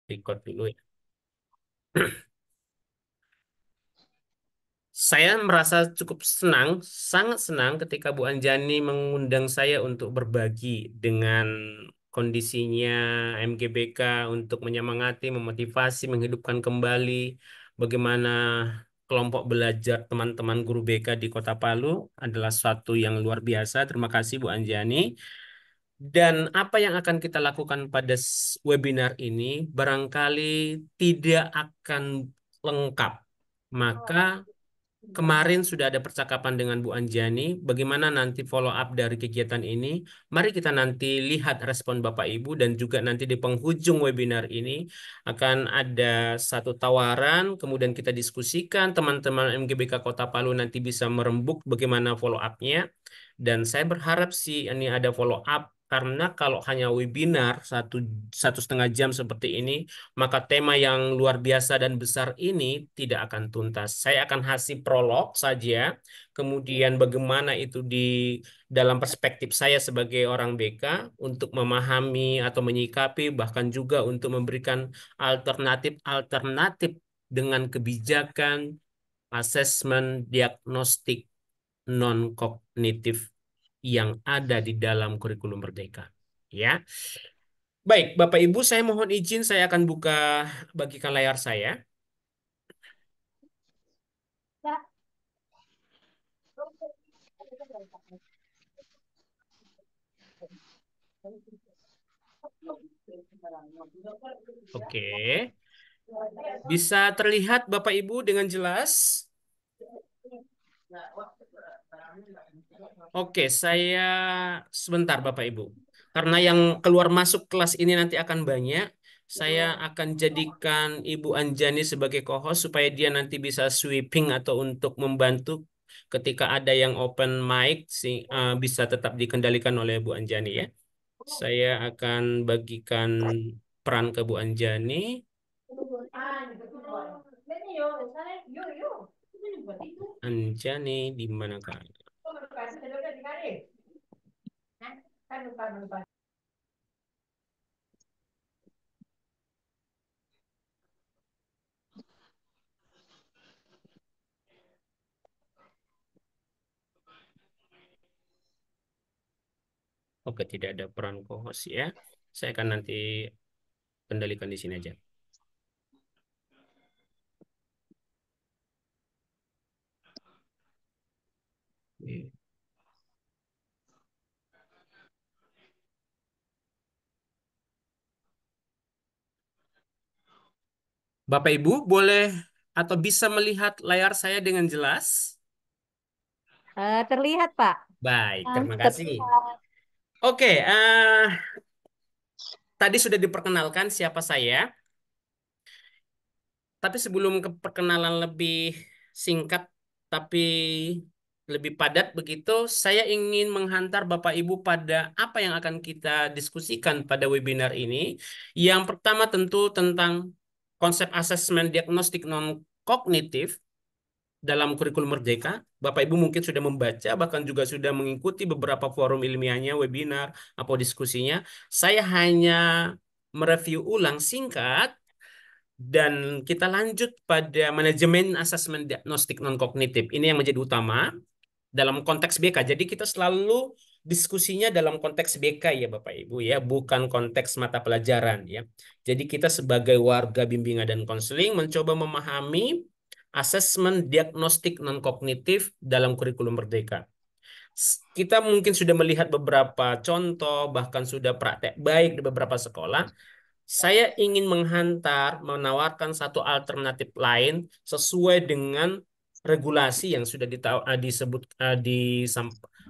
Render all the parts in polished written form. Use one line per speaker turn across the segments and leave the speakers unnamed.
Record dulu ya. Saya merasa cukup senang, sangat senang ketika Bu Anjani mengundang saya untuk berbagi dengan kondisinya MGBK untuk menyemangati, memotivasi, menghidupkan kembali bagaimana kelompok belajar teman-teman guru BK di Kota Palu adalah suatu yang luar biasa. Terima kasih Bu Anjani. Dan apa yang akan kita lakukan pada webinar ini barangkali tidak akan lengkap. Maka kemarin sudah ada percakapan dengan Bu Anjani, bagaimana nanti follow up dari kegiatan ini. Mari kita nanti lihat respon Bapak Ibu dan juga nanti di penghujung webinar ini akan ada satu tawaran, kemudian kita diskusikan, teman-teman MGBK Kota Palu nanti bisa merembuk bagaimana follow up-nya. Dan saya berharap sih ini ada follow up karena kalau hanya webinar 1,5 jam seperti ini, maka tema yang luar biasa dan besar ini tidak akan tuntas. Saya akan kasih prolog saja, kemudian bagaimana itu di dalam perspektif saya sebagai orang BK untuk memahami atau menyikapi, bahkan juga untuk memberikan alternatif-alternatif dengan kebijakan asesmen diagnostik non-kognitif yang ada di dalam kurikulum Merdeka. Ya, baik, Bapak Ibu, saya mohon izin saya akan bagikan layar saya. Oke, bisa terlihat Bapak Ibu dengan jelas? Oke, saya sebentar Bapak Ibu. Karena yang keluar masuk kelas ini nanti akan banyak, saya akan jadikan Ibu Anjani sebagai co-host supaya dia nanti bisa sweeping atau untuk membantu ketika ada yang open mic bisa tetap dikendalikan oleh Bu Anjani ya. Saya akan bagikan peran ke Bu Anjani. Anjani di manakah? Oke, tidak ada peran co-host ya. Saya akan nanti kendalikan di sini aja. Oke. Bapak Ibu boleh atau bisa melihat layar saya dengan jelas?
Terlihat, Pak.
Baik, terima kasih.
Terlihat.
Oke, tadi sudah diperkenalkan siapa saya. Tapi sebelum ke perkenalan lebih singkat tapi lebih padat begitu, saya ingin menghantar Bapak Ibu pada apa yang akan kita diskusikan pada webinar ini. Yang pertama tentu tentang konsep asesmen diagnostik non kognitif dalam kurikulum Merdeka. Bapak Ibu mungkin sudah membaca, bahkan juga sudah mengikuti beberapa forum ilmiahnya, webinar, atau diskusinya. Saya hanya mereview ulang singkat dan kita lanjut pada manajemen asesmen diagnostik non-kognitif. Ini yang menjadi utama dalam konteks BK. Jadi kita selalu diskusinya dalam konteks BK ya Bapak Ibu ya, bukan konteks mata pelajaran ya. Jadi kita sebagai warga bimbingan dan konseling mencoba memahami asesmen diagnostik non-kognitif dalam kurikulum Merdeka. Kita mungkin sudah melihat beberapa contoh, bahkan sudah praktek baik di beberapa sekolah. Saya ingin menawarkan satu alternatif lain sesuai dengan regulasi yang sudah disebut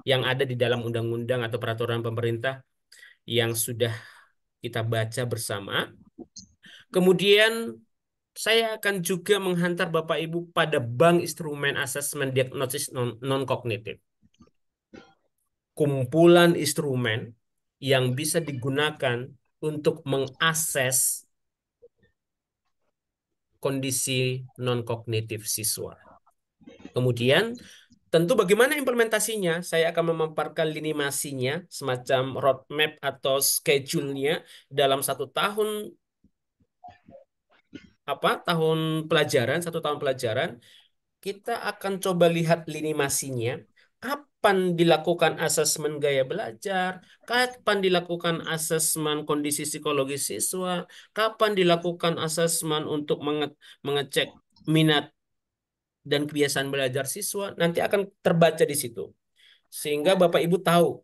yang ada di dalam undang-undang atau peraturan pemerintah yang sudah kita baca bersama. Kemudian saya akan juga menghantar Bapak Ibu pada bank instrumen asesmen diagnosis non-kognitif. Kumpulan instrumen yang bisa digunakan untuk mengakses kondisi non-kognitif siswa. Kemudian, tentu bagaimana implementasinya? Saya akan memaparkan lini masinya, semacam roadmap atau schedule-nya dalam 1 tahun tahun pelajaran, 1 tahun pelajaran, kita akan coba lihat lini masinya. Kapan dilakukan asesmen gaya belajar? Kapan dilakukan asesmen kondisi psikologis siswa? Kapan dilakukan asesmen untuk mengecek minat dan kebiasaan belajar siswa? Nanti akan terbaca di situ. Sehingga Bapak Ibu tahu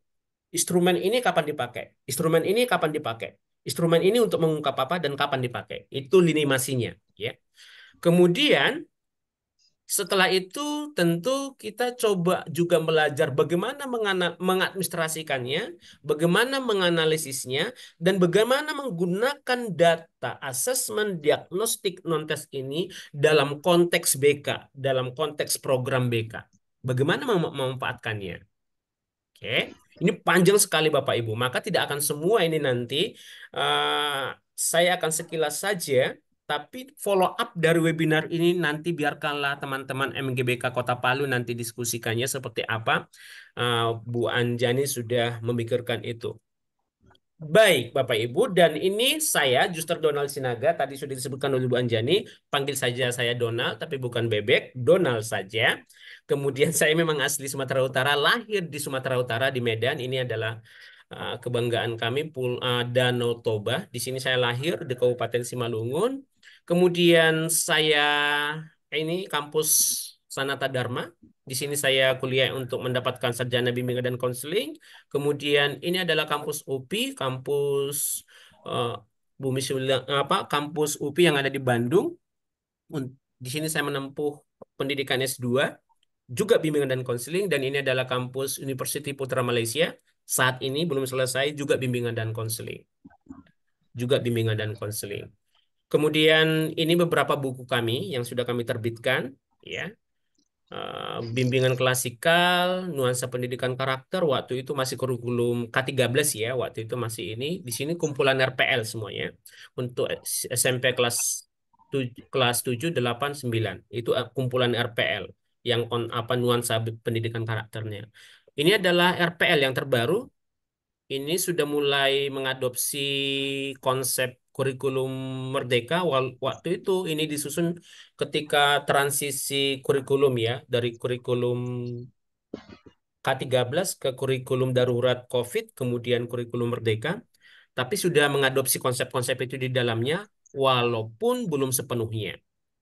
instrumen ini kapan dipakai, instrumen ini kapan dipakai, instrumen ini untuk mengungkap apa dan kapan dipakai. Itu lini masinya, ya. Kemudian setelah itu tentu kita coba juga belajar bagaimana mengadministrasikannya, bagaimana menganalisisnya, dan bagaimana menggunakan data asesmen diagnostik non-tes ini dalam konteks BK, dalam konteks program BK. Bagaimana memanfaatkannya? Oke, ini panjang sekali Bapak Ibu, maka tidak akan semua ini nanti saya akan sekilas saja, tapi follow up dari webinar ini nanti biarkanlah teman-teman MGBK Kota Palu nanti diskusikannya seperti apa. Bu Anjani sudah memikirkan itu. Baik, Bapak Ibu, dan ini saya, Juster Donald Sinaga, tadi sudah disebutkan oleh Bu Anjani, panggil saja saya Donald, tapi bukan bebek, Donald saja. Kemudian saya memang asli Sumatera Utara, lahir di Sumatera Utara, di Medan. Ini adalah kebanggaan kami, Danau Toba. Di sini saya lahir, di Kabupaten Simalungun. Kemudian saya, ini kampus Sanata Dharma. Di sini saya kuliah untuk mendapatkan sarjana bimbingan dan konseling. Kemudian ini adalah kampus UPI, kampus eh, Bumi Sembilan, kampus UPI yang ada di Bandung. Di sini saya menempuh pendidikan S2, juga bimbingan dan konseling, dan ini adalah kampus University Putra Malaysia. Saat ini belum selesai, juga bimbingan dan konseling. Juga bimbingan dan konseling. Kemudian ini beberapa buku kami yang sudah kami terbitkan, ya. Bimbingan klasikal, nuansa pendidikan karakter, waktu itu masih kurikulum K13 ya, waktu itu masih ini. Di sini kumpulan RPL semuanya. Untuk SMP kelas 7, 8, 9. Itu kumpulan RPL yang nuansa pendidikan karakternya. Ini adalah RPL yang terbaru. Ini sudah mulai mengadopsi konsep kurikulum merdeka. Waktu itu ini disusun ketika transisi kurikulum ya, dari kurikulum K13 ke kurikulum darurat COVID, kemudian kurikulum merdeka, tapi sudah mengadopsi konsep-konsep itu di dalamnya, walaupun belum sepenuhnya.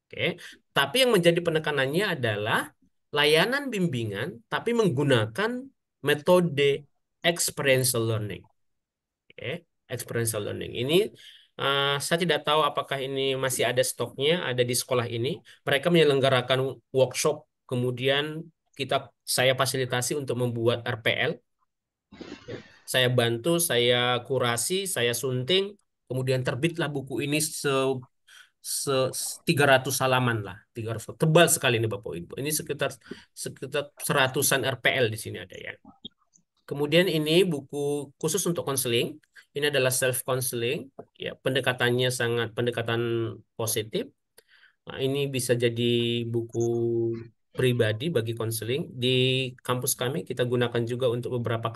Oke. Tapi yang menjadi penekanannya adalah layanan bimbingan, tapi menggunakan metode experiential learning. Oke, experiential learning. Ini saya tidak tahu apakah ini masih ada stoknya, ada di sekolah ini. Mereka menyelenggarakan workshop, kemudian saya fasilitasi untuk membuat RPL. Ya. Saya bantu, saya kurasi, saya sunting, kemudian terbitlah buku ini se 300 halaman lah, 300 tebal sekali ini Bapak Ibu. Ini sekitar sekitar seratusan RPL di sini ada ya. Kemudian ini buku khusus untuk konseling. Ini adalah self counseling, ya pendekatannya sangat pendekatan positif. Nah, ini bisa jadi buku pribadi bagi konseling. Di kampus kami kita gunakan juga untuk beberapa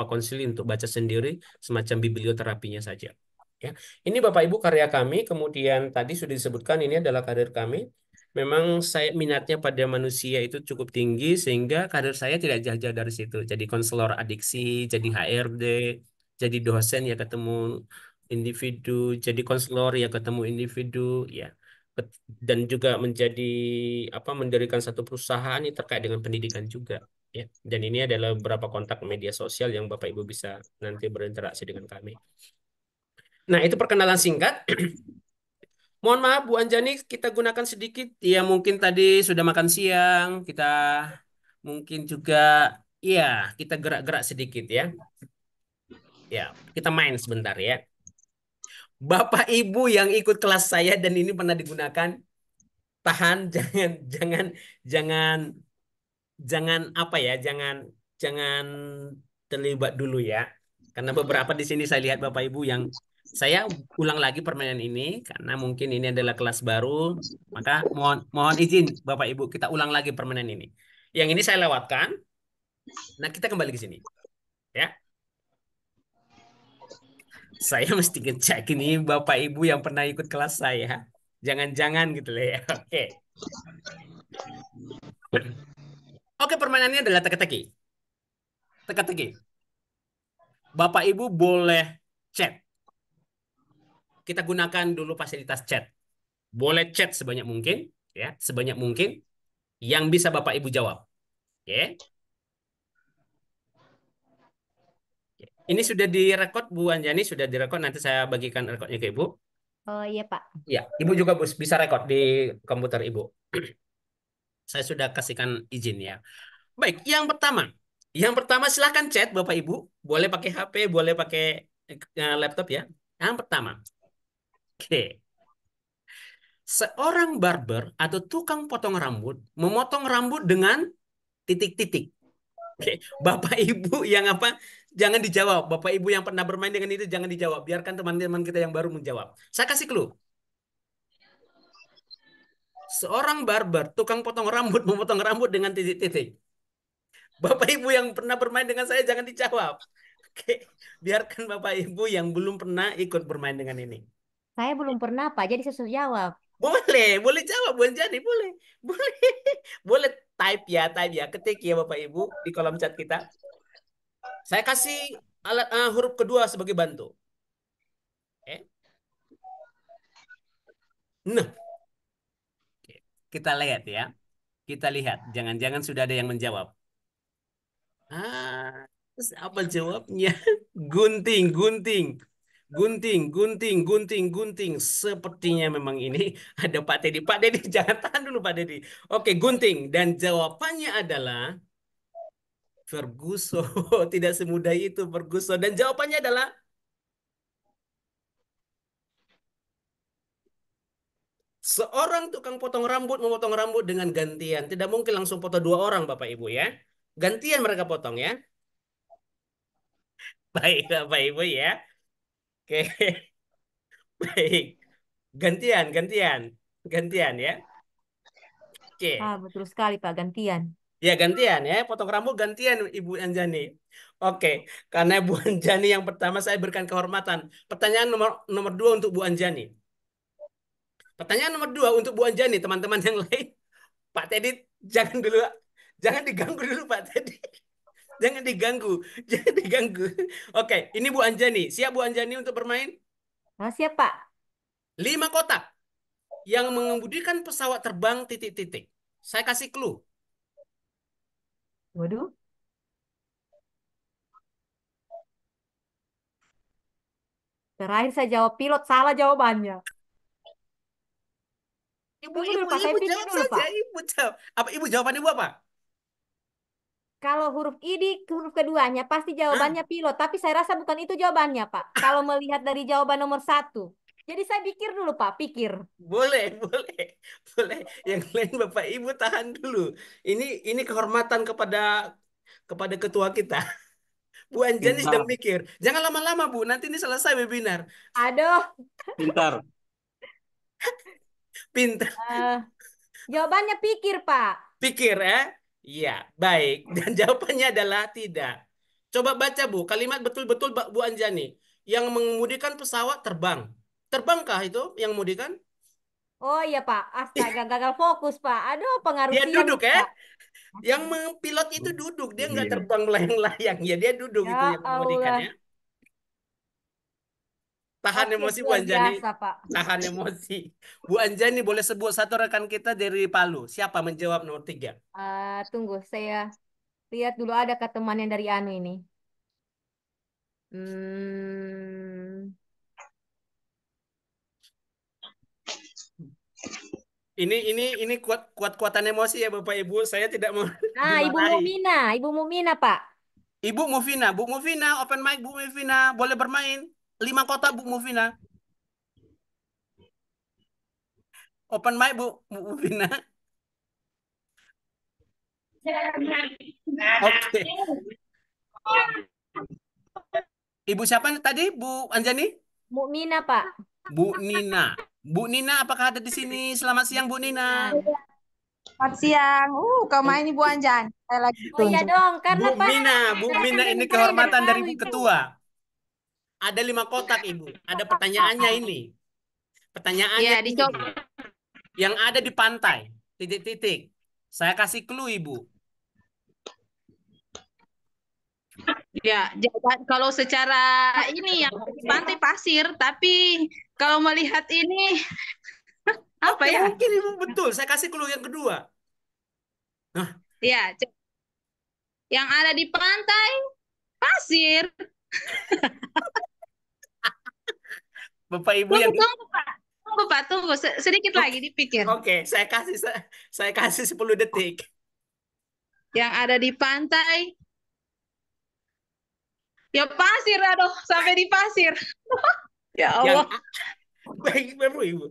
konseling untuk baca sendiri, semacam biblioterapinya saja. Ya, ini Bapak Ibu karya kami. Kemudian tadi sudah disebutkan ini adalah karir kami. Memang saya minatnya pada manusia itu cukup tinggi sehingga karir saya tidak jauh-jauh dari situ. Jadi konselor adiksi, jadi HRD, jadi dosen ya ketemu individu, jadi konselor ya ketemu individu, ya. Dan juga menjadi mendirikan satu perusahaan ini terkait dengan pendidikan juga, ya. Dan ini adalah beberapa kontak media sosial yang Bapak Ibu bisa nanti berinteraksi dengan kami. Nah, itu perkenalan singkat. Mohon maaf Bu Anjani, kita gunakan sedikit. Ya mungkin tadi sudah makan siang, kita mungkin juga ya kita gerak-gerak sedikit ya. Ya, kita main sebentar ya. Bapak Ibu yang ikut kelas saya dan ini pernah digunakan, tahan jangan jangan jangan jangan jangan terlibat dulu ya. Karena beberapa di sini saya lihat Bapak Ibu yang saya ulang lagi permainan ini karena mungkin ini adalah kelas baru, maka mohon mohon izin Bapak Ibu kita ulang lagi permainan ini. Yang ini saya lewatkan. Nah, kita kembali ke sini ya. Saya mesti ngecek ini Bapak Ibu yang pernah ikut kelas saya. Jangan-jangan gitu loh ya. Oke. Oke, permainannya adalah teka-teki. Teka-teki. Bapak Ibu boleh chat. Kita gunakan dulu fasilitas chat. Boleh chat sebanyak mungkin, ya, sebanyak mungkin yang bisa Bapak Ibu jawab. Oke. Ini sudah direkod Bu Anjani, sudah direkod. Nanti saya bagikan rekodnya ke Ibu.
Oh iya Pak.
Ya, Ibu juga bisa rekod di komputer Ibu. Saya sudah kasihkan izin ya. Baik, yang pertama. Yang pertama silahkan chat Bapak Ibu. Boleh pakai HP, boleh pakai laptop ya. Yang pertama. Oke. Seorang barber atau tukang potong rambut memotong rambut dengan titik-titik. Oke. Bapak Ibu yang apa? Jangan dijawab. Bapak Ibu yang pernah bermain dengan itu jangan dijawab. Biarkan teman-teman kita yang baru menjawab. Saya kasih clue. Seorang barber, tukang potong rambut, memotong rambut dengan titik-titik. Bapak Ibu yang pernah bermain dengan saya jangan dijawab. Oke, biarkan Bapak Ibu yang belum pernah ikut bermain dengan ini.
Saya belum pernah Pak, jadi saya suruh jawab.
Boleh, boleh jawab Bu Anjani, boleh. Boleh. Boleh type ya, ketik ya Bapak Ibu di kolom chat kita. Saya kasih alat huruf kedua sebagai bantu. Oke. Nah, oke. Kita lihat ya. Kita lihat, jangan-jangan sudah ada yang menjawab. Terus apa jawabnya? Gunting, gunting. Gunting, gunting, gunting, gunting. Sepertinya memang ini ada Pak Teddy. Pak Teddy, jangan tahan dulu Pak Teddy. Oke, gunting. Dan jawabannya adalah Ferguson. Tidak semudah itu Ferguson. Dan jawabannya adalah seorang tukang potong rambut memotong rambut dengan gantian. Tidak mungkin langsung potong dua orang Bapak Ibu ya. Gantian mereka potong ya. Baik Bapak Ibu ya. Oke, baik. Gantian, gantian. Gantian ya.
Ah,
Oke.
betul sekali Pak, gantian.
Ya gantian ya, potong rambut gantian Ibu Anjani. Oke, karena Bu Anjani yang pertama saya berikan kehormatan. Pertanyaan nomor nomor dua untuk Bu Anjani. Pertanyaan nomor dua untuk Bu Anjani, teman-teman yang lain. Pak Teddy, jangan dulu, jangan diganggu dulu Pak Teddy. Jangan diganggu, jangan diganggu. Oke, ini Bu Anjani. Siap Bu Anjani untuk bermain?
Ah, siap Pak.
5 kotak yang mengemudikan pesawat terbang titik-titik. Saya kasih clue.
Waduh, terakhir saya jawab pilot, salah jawabannya.
Ibu,
Tunggu dulu
ibu,
Pak, saya
ibu
pikir
jawab
dulu
saja.
Pak.
Ibu jawab. Apa ibu jawaban ibu apa?
Kalau huruf I di huruf keduanya pasti
Hah?
jawabannya pilot, tapi saya rasa bukan itu jawabannya Pak. Kalau melihat dari jawaban nomor satu. Jadi saya pikir dulu Pak, pikir.
Boleh, boleh, boleh. Yang lain Bapak Ibu tahan dulu. Ini kehormatan kepada kepada ketua kita. Bu Anjani sedang
Pintar,
mikir. Jangan lama-lama Bu, nanti ini selesai webinar.
Aduh,
pintar.
Pintar,
eh, jawabannya pikir Pak.
pikir ya. Iya, baik. Dan jawabannya adalah tidak. Coba baca Bu, kalimat betul-betul Bu Anjani. Yang mengemudikan pesawat terbang. Terbangkah itu yang mengemudikan?
Oh iya Pak, astaga gagal fokus Pak. Aduh, pengaruh
Dia
siang
duduk
nih
ya.
Pak.
Yang pilot itu duduk, dia nggak
Iya.
terbang melayang-layang. Ya dia duduk itu
Ya
yang mengemudikan ya.
Allah.
Tahan
Oke,
emosi Bu
luar
Anjani.
biasa Pak.
Tahan emosi. Bu Anjani boleh sebut satu rekan kita dari Palu. Siapa menjawab nomor 3?
Tunggu, saya lihat dulu ada ke teman yang dari Anu ini. Hmm.
Ini kuat-kuatan emosi ya Bapak Ibu. Saya tidak mau
Ibu
dimarahi.
Mukmina, Ibu Mukmina Pak.
Ibu Mufina, Bu Mufina, open mic Bu Mufina, boleh bermain. 5 kotak Bu Mufina. Open mic Bu Mufina. Oke. Ibu siapa tadi? Bu Anjani?
Mukmina Pak.
Bu Nina. Bu Nina, apakah ada di sini? Selamat siang Bu Nina.
Mukminan.
Selamat siang. Kau main Ibu Anjan. Saya lagi
Oh iya
tunjuk.
dong,
Bu
karena pas
Mina, Bu
saya kan
Mina ini
sementara yang dari
kehormatan dari
Palu
Bu
Ibu.
Ketua. Ada 5 kotak, Ibu. Ada pertanyaannya ini. Pertanyaannya
Ya,
ini, Bu.
dicoba.
Yang ada di pantai. Titik-titik. Saya kasih clue, Ibu.
Ya, kalau secara ini yang di pantai pasir, tapi kalau melihat ini apa
Oke,
ya?
mungkin Ibu betul. Saya kasih clue yang kedua. Nah,
Ya, yang ada di pantai pasir.
Bapak Ibu
Tunggu,
yang
tunggu, Pak. Tunggu, Pak. Tunggu. Sedikit
Oke,
lagi dipikir.
oke, saya kasih 10 detik.
Yang ada di pantai, ya pasir, aduh, sampai di pasir. Ya
Yang
Allah.
baik, Bapak Ibu.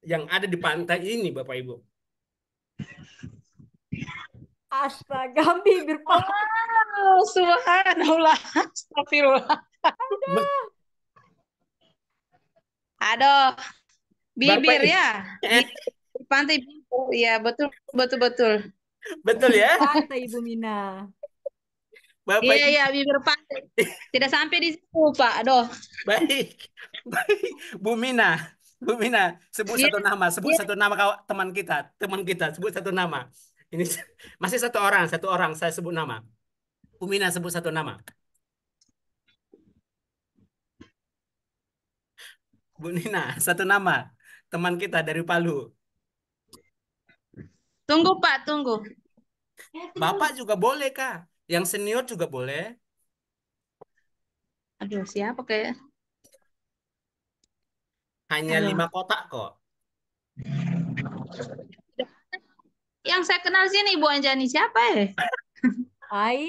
Yang ada di pantai ini, Bapak Ibu.
Astaga, bibir pantai.
Oh, subhanallah. Astagfirullah. Aduh,
Bapak
bibir
Ibu.
ya. Di pantai bibir. Ya, betul, betul, betul.
Betul
Bibir
ya?
pantai, Ibu Mina.
Bapak
Iya, iya,
Ibu.
bibir pantai. Tidak sampai di situ, Pak. Aduh.
Baik. Baik. Bu Mina. Bu Mina, sebut
Iya,
satu nama, sebut
iya.
satu nama teman kita, sebut satu nama. Ini masih satu orang saya sebut nama. Bu Mina sebut satu nama. Bu Nina, satu nama. Teman kita dari Palu.
Tunggu, Pak, tunggu.
Bapak juga boleh, Kak. Yang senior juga boleh.
Aduh, siapa kayak?
Hanya
Aduh.
5 kotak kok.
Yang saya kenal sini Ibu Anjani siapa ya?
Ai,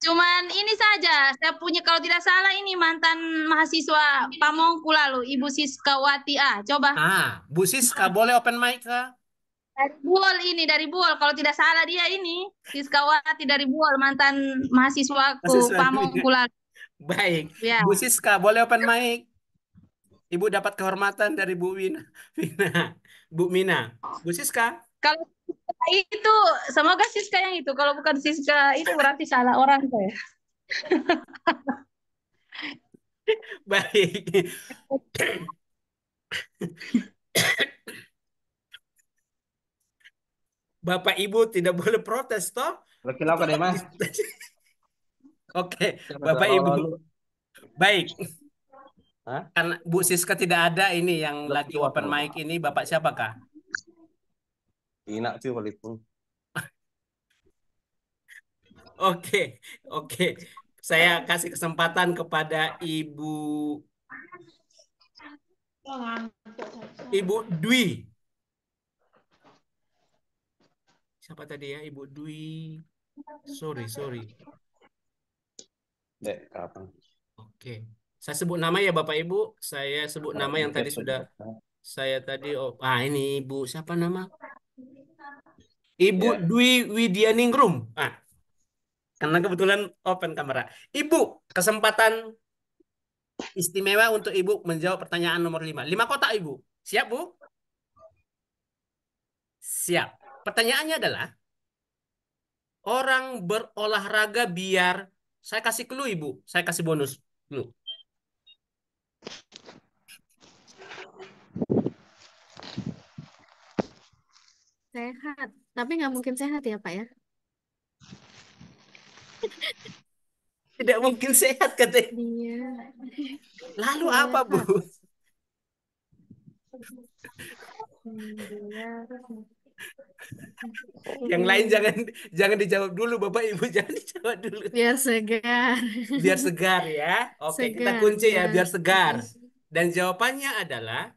Cuman ini saja, saya punya kalau tidak salah ini mantan mahasiswa Pamongku lalu, Ibu Siskawati. Coba.
Bu Siska boleh open mic, Kak?
Dari Buol ini, dari Buol. Kalau tidak salah dia ini, Siskawati dari Buol, mantan mahasiswaku
Mahasiswa.
Pamongku lalu.
Baik.
Ya.
Bu Siska boleh open mic. Ibu dapat kehormatan dari Bu Wina. Wina. Bu Mina. Bu Siska.
Kalau Siska itu, semoga Siska yang itu. Kalau bukan Siska itu berarti salah orang saya.
Baik. Bapak Ibu tidak boleh protes, toh?
Laki ka deh, Mas.
Oke,
Siapa
Bapak Ibu.
lalu?
Baik.
Hah?
Karena Bu Siska tidak ada ini yang lagi
Laki
open
apa?
mic ini, Bapak siapakah?
Ina sih paling.
Oke, oke. Saya kasih kesempatan kepada Ibu Dwi. Siapa tadi ya, Ibu Dwi? Sorry, sorry.
Dek, kapan?
Oke. Saya sebut nama ya Bapak Ibu. Saya sebut nama yang tadi sudah saya tadi. Ini Ibu siapa nama? Ibu
Ya.
Dwi Widianingrum. Karena kebetulan open kamera. Ibu, kesempatan istimewa untuk Ibu menjawab pertanyaan nomor 5. 5 kotak Ibu. Siap, Bu? Siap. Pertanyaannya adalah, orang berolahraga biar, saya kasih clue Ibu, saya kasih bonus clue.
Sehat, tapi nggak mungkin sehat ya Pak ya?
Tidak mungkin sehat katanya.
Dia
Lalu apa, Bu?
sehat. Dia
Yang lain jangan jangan dijawab dulu, Bapak Ibu, jangan dijawab dulu.
biar segar.
Biar segar ya. Oke, kita
Segar
kunci ya,
biar.
biar segar. Dan jawabannya adalah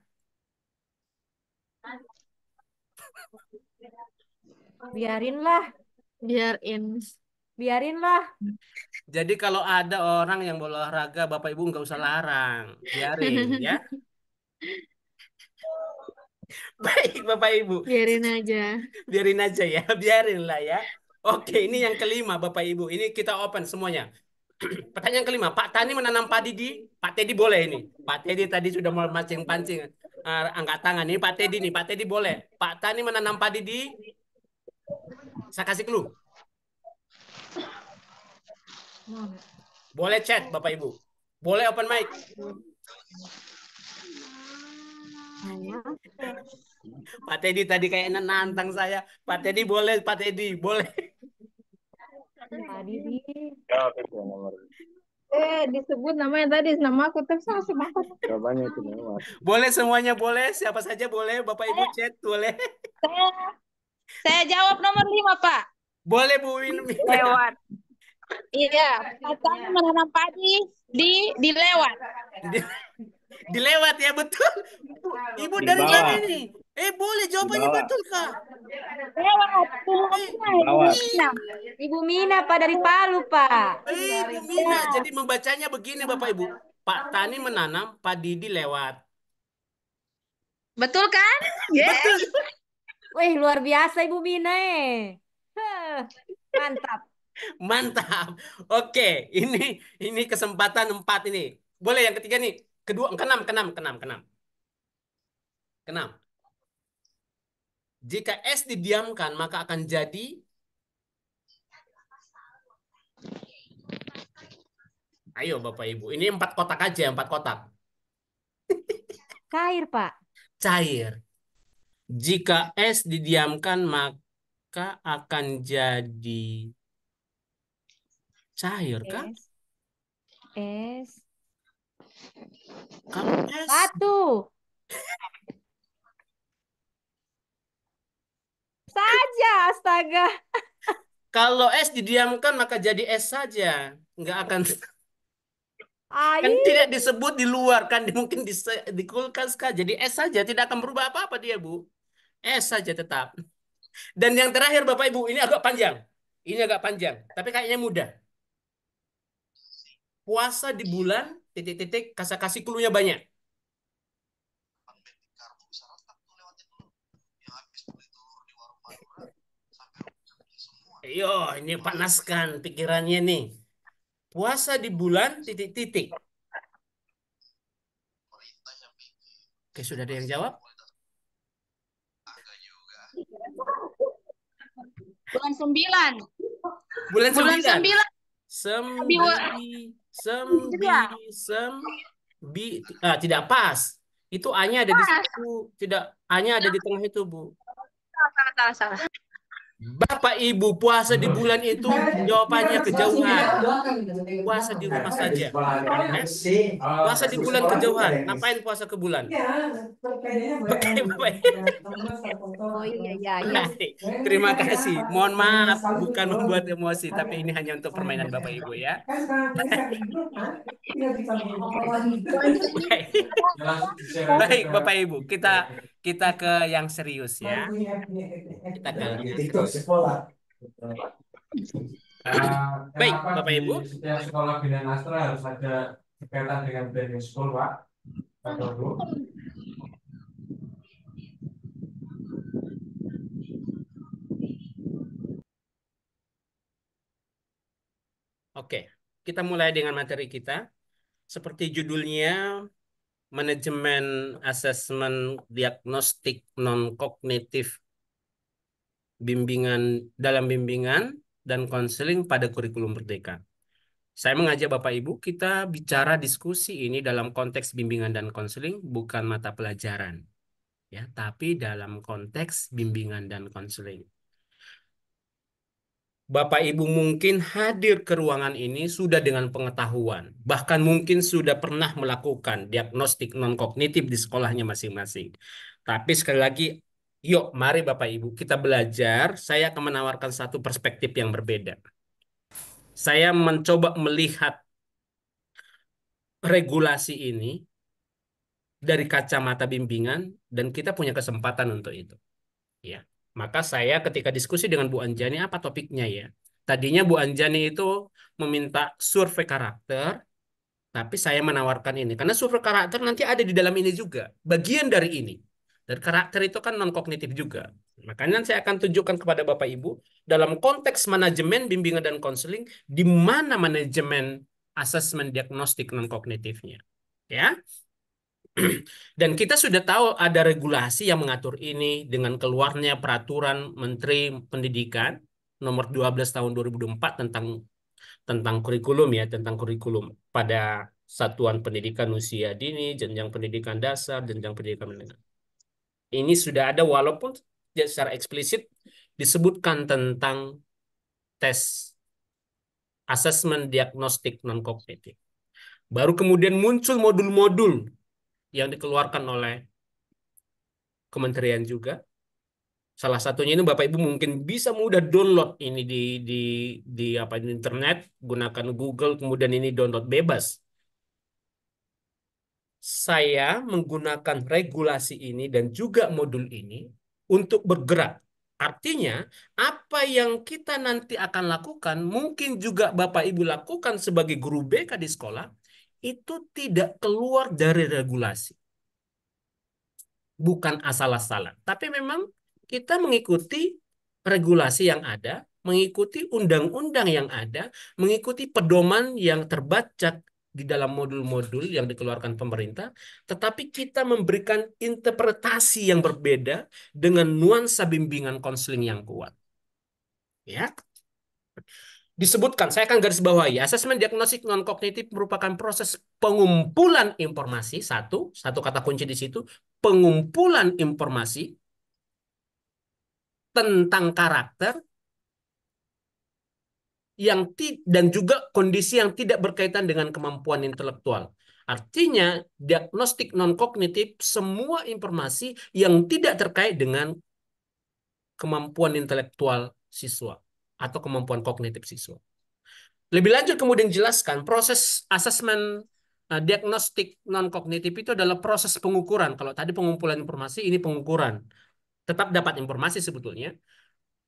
biarinlah,
Biarin.
biarinlah.
jadi kalau ada orang yang berolahraga, Bapak Ibu nggak usah larang, biarin ya. Baik, Bapak Ibu,
Biarin aja.
biarin aja ya, biarin lah ya. Oke, ini yang kelima, Bapak Ibu. Ini kita open semuanya. Pertanyaan kelima, Pak Tani menanam padi di Pak Teddy boleh ini. Pak Teddy tadi sudah mau mancing-pancing, angkat tangan. Ini Pak Teddy nih, Pak Teddy boleh. Pak Tani menanam padi di, saya kasih clue. Boleh chat Bapak Ibu. Boleh open mic. Pak Teddy tadi kayak nantang saya. Pak Teddy boleh, Pak Teddy boleh.
Tadi di
Disebut namanya tadi nama aku tapi sama semangat.
Jawabannya itu lewat.
Boleh semuanya boleh. Siapa saja boleh. Bapak Ibu chat boleh.
Saya jawab nomor 5, Pak.
Boleh Bu Win.
Lewat. Iya, Tani menanam padi di lewat.
Dilewat ya betul. Ibu
Di
dari
bawah.
mana ini? Boleh jawabannya
bawah.
betul Kak.
Lewat.
Lewat.
Ibu Mina Pak dari Palu Pak.
Bu Mina. Jadi membacanya begini Bapak Ibu. Pak Tani menanam, Pak Didi lewat.
Betul kan?
Betul.
Wih luar biasa Ibu Mina Heh, mantap.
Mantap. Oke, ini kesempatan 4 ini. Boleh yang ketiga nih. Kedua, keenam. Jika es didiamkan, maka akan jadi ayo Bapak Ibu. Ini 4 kotak aja, 4 kotak.
Cair Pak.
Cair. Jika es didiamkan, maka akan jadi cair kan?
Es.
Kalau es
Batu. Saja, astaga.
kalau es didiamkan maka jadi es saja, nggak akan kan
Air.
tidak disebut di luar kan mungkin di kulkas kan jadi es saja tidak akan berubah apa-apa dia Bu, es saja tetap. Dan yang terakhir Bapak Ibu ini agak panjang, tapi kayaknya mudah. Puasa di bulan titik-titik kasih cluenya banyak. Ayo, ini panaskan pikirannya nih. Puasa di bulan titik-titik. Oke, sudah ada yang jawab?
Bulan 9.
Bulan
Bulan
9.
9.
Tidak pas. Itu A-nya ada di situ. Tidak, A-nya ada di tengah itu, Bu.
Salah.
Bapak Ibu puasa di bulan itu jawabannya kejauhan. Puasa di rumah saja. Puasa di bulan kejauhan. Ngapain puasa ke bulan? Oke, Bapak Ibu.
Oh iya.
Baik, terima kasih. Mohon maaf bukan membuat emosi, tapi ini hanya untuk permainan Bapak Ibu ya. Baik, Bapak Ibu, kita ke yang serius ya. Kita ke yang serius. Baik, Bapak Ibu.
Di setiap sekolah Bina Astra harus ada berkaitan dengan branding school, Pak. Atau Bu?
Oke, kita mulai dengan materi kita. Seperti judulnya, manajemen asesmen diagnostik non-kognitif dalam bimbingan dan konseling pada kurikulum Merdeka. Saya mengajak Bapak Ibu kita bicara diskusi ini dalam konteks bimbingan dan konseling, bukan mata pelajaran, ya, tapi dalam konteks bimbingan dan konseling. Bapak Ibu mungkin hadir ke ruangan ini sudah dengan pengetahuan, bahkan mungkin sudah pernah melakukan diagnostik non-kognitif di sekolahnya masing-masing. Tapi sekali lagi, yuk mari Bapak Ibu kita belajar. Saya akan menawarkan satu perspektif yang berbeda. Saya mencoba melihat regulasi ini dari kacamata bimbingan dan kita punya kesempatan untuk itu. Ya. Maka saya ketika diskusi dengan Bu Anjani apa topiknya ya? Tadinya Bu Anjani itu meminta survei karakter, tapi saya menawarkan ini karena survei karakter nanti ada di dalam ini juga, bagian dari ini. Dan karakter itu kan non kognitif juga. Makanya saya akan tunjukkan kepada Bapak Ibu dalam konteks manajemen bimbingan dan konseling di mana manajemen asesmen diagnostik non kognitifnya. Ya. Dan kita sudah tahu ada regulasi yang mengatur ini dengan keluarnya peraturan Menteri Pendidikan nomor 12 tahun 2004 tentang tentang kurikulum ya, tentang kurikulum pada satuan pendidikan usia dini, jenjang pendidikan dasar, jenjang pendidikan menengah. Ini sudah ada walaupun secara eksplisit disebutkan tentang tes asesmen diagnostik non-kognitif. Baru kemudian muncul modul-modul yang dikeluarkan oleh kementerian juga. Salah satunya ini Bapak Ibu mungkin bisa mudah download ini di apa di internet, gunakan Google, kemudian ini download bebas. Saya menggunakan regulasi ini dan juga modul ini untuk bergerak. Artinya, apa yang kita nanti akan lakukan, mungkin juga Bapak Ibu lakukan sebagai guru BK di sekolah, itu tidak keluar dari regulasi. Bukan asal-asalan. Tapi memang kita mengikuti regulasi yang ada, mengikuti undang-undang yang ada, mengikuti pedoman yang terbaca di dalam modul-modul yang dikeluarkan pemerintah, tetapi kita memberikan interpretasi yang berbeda dengan nuansa bimbingan konseling yang kuat. Ya. Disebutkan, saya akan garis bawahi, asesmen diagnostik non-kognitif merupakan proses pengumpulan informasi, satu kata kunci di situ, pengumpulan informasi tentang karakter dan juga kondisi yang tidak berkaitan dengan kemampuan intelektual. Artinya, diagnostik non-kognitif semua informasi yang tidak terkait dengan kemampuan intelektual siswa atau kemampuan kognitif siswa. Lebih lanjut kemudian jelaskan proses asesmen diagnostik non-kognitif itu adalah proses pengukuran. Kalau tadi pengumpulan informasi, ini pengukuran. Tetap dapat informasi sebetulnya.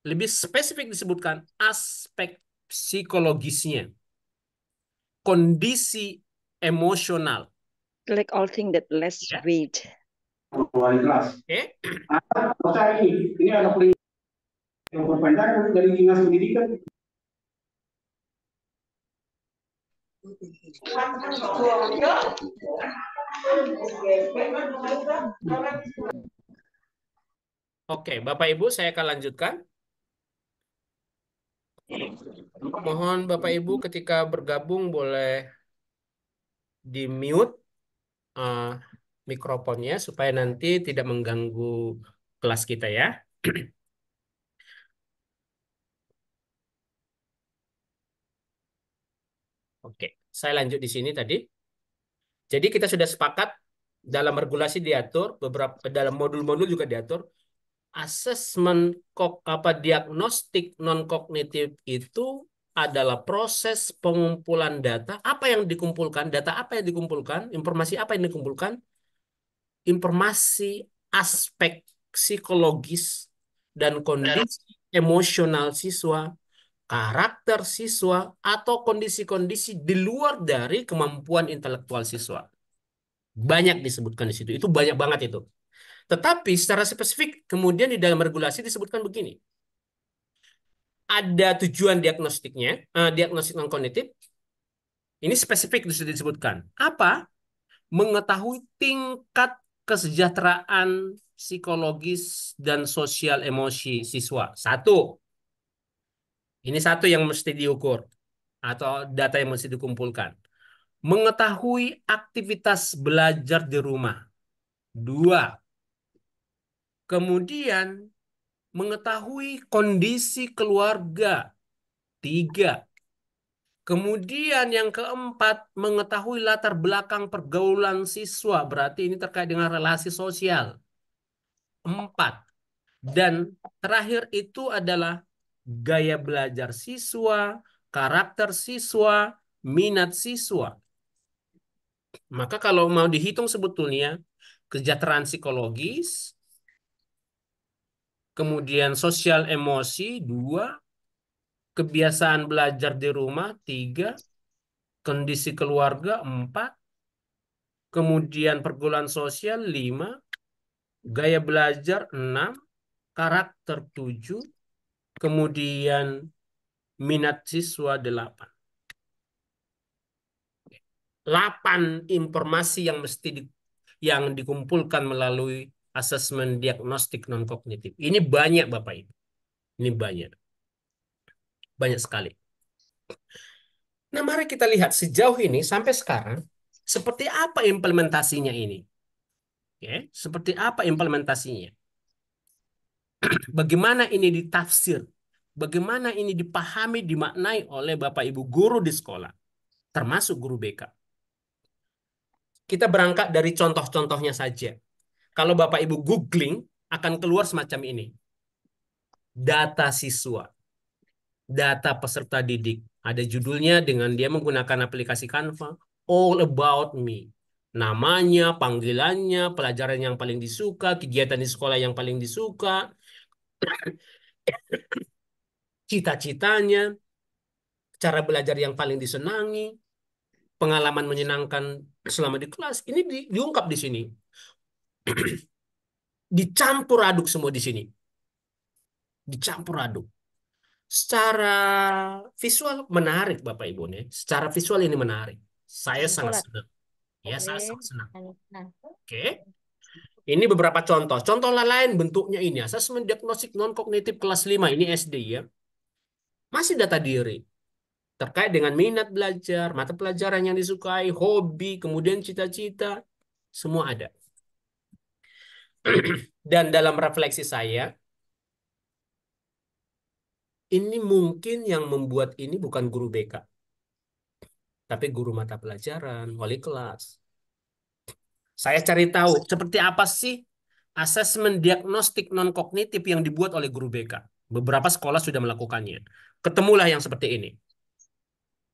Lebih spesifik disebutkan aspek psikologisnya, kondisi emosional.
Like all thing that less
Ya.
weight.
Wali kelas.
Oke.
Masa ini ada yang perpanjangan dari dinas pendidikan.
Oke, Bapak Ibu, saya akan lanjutkan. Mohon Bapak Ibu ketika bergabung boleh di-mute mikrofonnya supaya nanti tidak mengganggu kelas kita ya. Oke, saya lanjut di sini tadi. Jadi kita sudah sepakat dalam regulasi diatur, dalam modul-modul juga diatur, asesmen diagnostik non-kognitif itu adalah proses pengumpulan data. Apa yang dikumpulkan? Data apa yang dikumpulkan? Informasi apa yang dikumpulkan? Informasi aspek psikologis dan kondisi emosional siswa, karakter siswa, atau kondisi-kondisi di luar dari kemampuan intelektual siswa. Banyak disebutkan di situ. Itu banyak banget itu. Tetapi secara spesifik kemudian di dalam regulasi disebutkan begini. Ada tujuan diagnostiknya, diagnostik non-kognitif. Ini spesifik disebutkan. Apa? Mengetahui tingkat kesejahteraan psikologis dan sosial emosi siswa. Ini satu yang mesti diukur atau data yang mesti dikumpulkan. Mengetahui aktivitas belajar di rumah. 2. Kemudian mengetahui kondisi keluarga. 3. Kemudian yang keempat, mengetahui latar belakang pergaulan siswa. Berarti ini terkait dengan relasi sosial. 4. Dan terakhir itu adalah gaya belajar siswa, karakter siswa, minat siswa. Maka kalau mau dihitung sebetulnya, kesejahteraan psikologis, kemudian sosial emosi, 2, kebiasaan belajar di rumah, 3, kondisi keluarga, 4, kemudian pergaulan sosial, 5, gaya belajar, 6, karakter, 7, kemudian minat siswa, 8. 8 informasi yang dikumpulkan melalui asesmen diagnostik non-kognitif. Ini banyak Bapak Ibu. Ini banyak. Banyak sekali. Nah, mari kita lihat sejauh ini sampai sekarang seperti apa implementasinya ini. Oke, seperti apa implementasinya? Bagaimana ini ditafsir? Bagaimana ini dipahami, dimaknai oleh Bapak Ibu guru di sekolah, termasuk guru BK. Kita berangkat dari contoh-contohnya saja. Kalau Bapak Ibu googling, akan keluar semacam ini. Data siswa, data peserta didik. Ada judulnya dengan dia menggunakan aplikasi Canva, All About Me. Namanya, panggilannya, pelajaran yang paling disuka, kegiatan di sekolah yang paling disuka, cita-citanya, cara belajar yang paling disenangi, pengalaman menyenangkan selama di kelas. Ini diungkap di sini. Dicampur aduk semua di sini. Dicampur aduk. Secara visual menarik, Bapak Ibu nih. Secara visual ini menarik. Saya sangat
Manfaat.
senang. Ya, saya
Oke.
sangat senang.
Nah,
Oke. Ini beberapa contoh. Contoh lain bentuknya ini. Asesmen diagnostik non-kognitif kelas 5. Ini SD ya. Masih data diri. Terkait dengan minat belajar, mata pelajaran yang disukai, hobi, kemudian cita-cita. Semua ada. Dan dalam refleksi saya, ini mungkin yang membuat ini bukan guru BK, tapi guru mata pelajaran, wali kelas. Saya cari tahu seperti apa sih asesmen diagnostik non-kognitif yang dibuat oleh guru BK. Beberapa sekolah sudah melakukannya. Ketemulah yang seperti ini.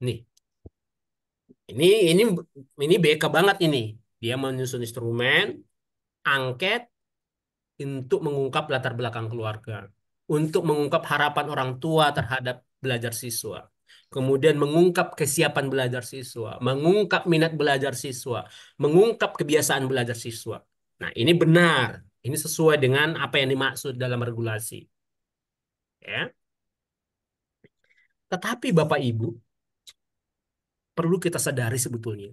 Nih, ini ini ini BK banget ini. Dia menyusun instrumen, angket untuk mengungkap latar belakang keluarga, untuk mengungkap harapan orang tua terhadap belajar siswa. Kemudian mengungkap kesiapan belajar siswa, mengungkap minat belajar siswa, mengungkap kebiasaan belajar siswa. Nah, ini benar. Ini sesuai dengan apa yang dimaksud dalam regulasi. Ya. Tetapi Bapak Ibu, perlu kita sadari sebetulnya.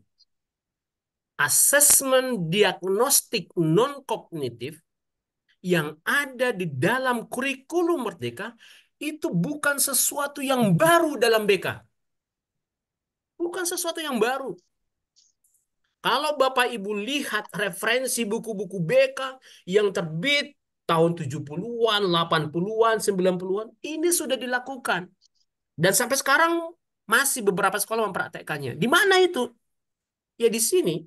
Asesmen diagnostik non-kognitif yang ada di dalam kurikulum Merdeka itu bukan sesuatu yang baru dalam BK. Bukan sesuatu yang baru. Kalau Bapak Ibu lihat referensi buku-buku BK yang terbit tahun 70-an, 80-an, 90-an, ini sudah dilakukan. Dan sampai sekarang masih beberapa sekolah mempraktekkannya. Di mana itu? Ya di sini.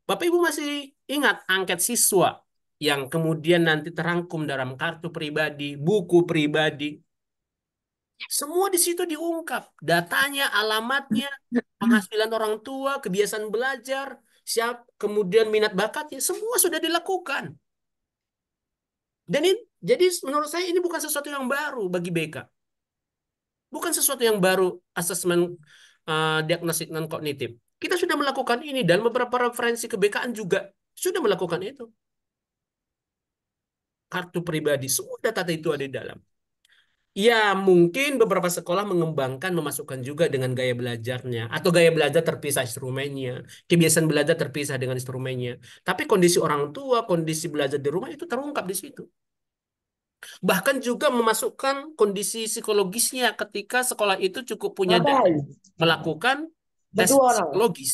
Bapak Ibu masih ingat angket siswa yang kemudian nanti terangkum dalam kartu pribadi, buku pribadi. Semua di situ diungkap. Datanya, alamatnya, penghasilan orang tua, kebiasaan belajar, kemudian minat bakatnya, semua sudah dilakukan. Dan ini, jadi menurut saya ini bukan sesuatu yang baru bagi BK. Bukan sesuatu yang baru asesmen diagnostik non-kognitif. Kita sudah melakukan ini dan beberapa referensi kebekaan juga sudah melakukan itu. Kartu pribadi, semua data itu ada di dalam. Ya, mungkin beberapa sekolah mengembangkan, memasukkan juga dengan gaya belajarnya. Atau gaya belajar terpisah instrumennya. Kebiasaan belajar terpisah dengan instrumennya. Tapi kondisi orang tua, kondisi belajar di rumah itu terungkap di situ. Bahkan juga memasukkan kondisi psikologisnya ketika sekolah itu cukup punya data
Ngapain?
melakukan tes
Berdua orang.
psikologis.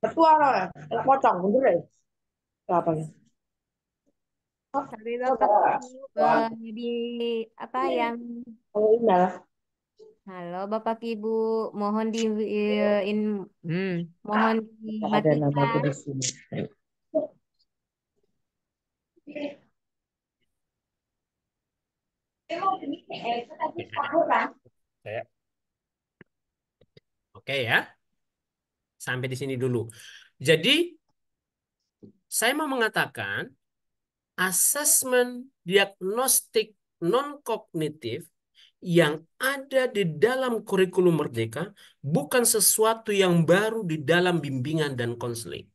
Berdua orang. Anak pocong, bener ya? Apa ya?
Tapi Bapak Ibu, di apa yang
Oh, Indah.
halo Bapak Ibu, mohon di mohon
Nggak ada nama
dimatikan.
di sini.
Saya- Oke ya, sampai di sini dulu. Jadi, saya mau mengatakan asesmen diagnostik non-kognitif yang ada di dalam kurikulum Merdeka bukan sesuatu yang baru di dalam bimbingan dan konseling.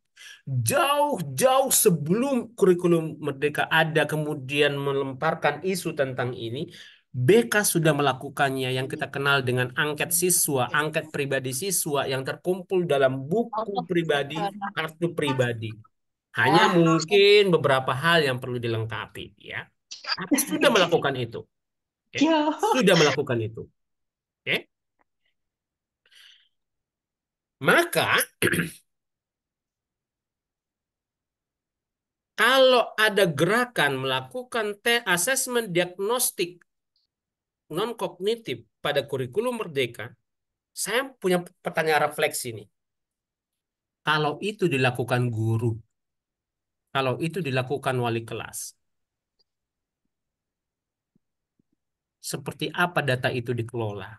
Jauh-jauh sebelum kurikulum Merdeka ada kemudian melemparkan isu tentang ini, BK sudah melakukannya yang kita kenal dengan angket siswa, angket pribadi siswa yang terkumpul dalam buku pribadi, kartu pribadi. Hanya mungkin beberapa hal yang perlu dilengkapi, ya. Tapi sudah melakukan itu. Oke? Sudah melakukan itu. Oke? Maka kalau ada gerakan melakukan asesmen diagnostik non-kognitif pada kurikulum Merdeka, saya punya pertanyaan refleksi nih. Kalau itu dilakukan guru, kalau itu dilakukan wali kelas, seperti apa data itu dikelola?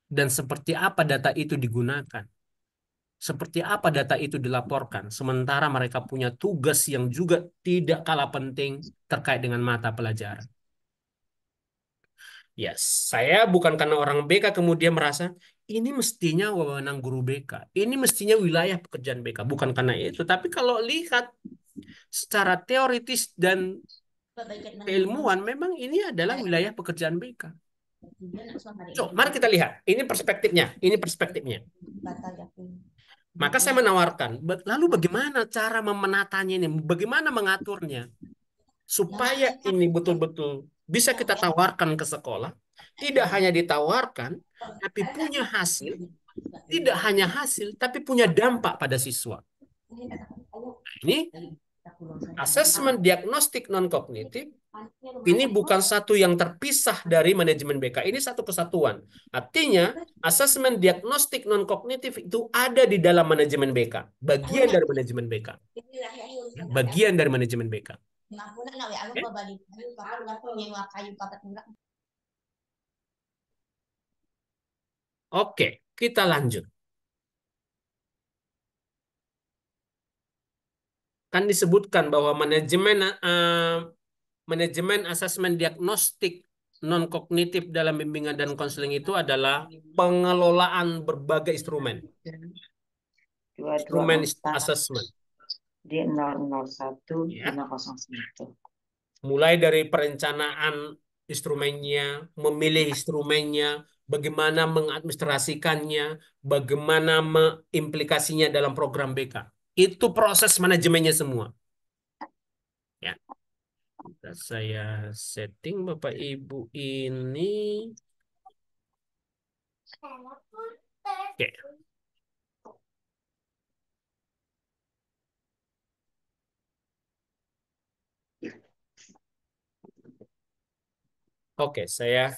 Dan seperti apa data itu digunakan? Seperti apa data itu dilaporkan? Sementara mereka punya tugas yang juga tidak kalah penting terkait dengan mata pelajaran. Ya, saya bukan karena orang BK kemudian merasa ini mestinya wewenang guru BK. Ini mestinya wilayah pekerjaan BK. Bukan karena itu. Tapi kalau lihat secara teoritis dan keilmuan, memang ini adalah wilayah pekerjaan BK. So, mari kita lihat. Ini perspektifnya. Ini perspektifnya. Maka saya menawarkan, lalu bagaimana cara menatanya ini? Bagaimana mengaturnya? Supaya ini betul-betul bisa kita tawarkan ke sekolah. Tidak hanya ditawarkan, tapi punya hasil. Tidak hanya hasil, tapi punya dampak pada siswa. Ini asesmen diagnostik non-kognitif. Ini bukan satu yang terpisah dari manajemen BK. Ini satu kesatuan. Artinya, asesmen diagnostik non-kognitif itu ada di dalam manajemen BK. Bagian dari manajemen BK. Bagian dari manajemen BK. Oke, kita lanjut. Kan disebutkan bahwa manajemen asesmen diagnostik non-kognitif dalam bimbingan dan konseling itu adalah pengelolaan berbagai instrumen. Instrumen assessment.
Di 001
Ya.
501.
Mulai dari perencanaan instrumennya, memilih instrumennya, bagaimana mengadministrasikannya, bagaimana mengimplikasinya dalam program BK. Itu proses manajemennya semua. Ya. Saya setting Bapak Ibu ini. Oke. Oke, saya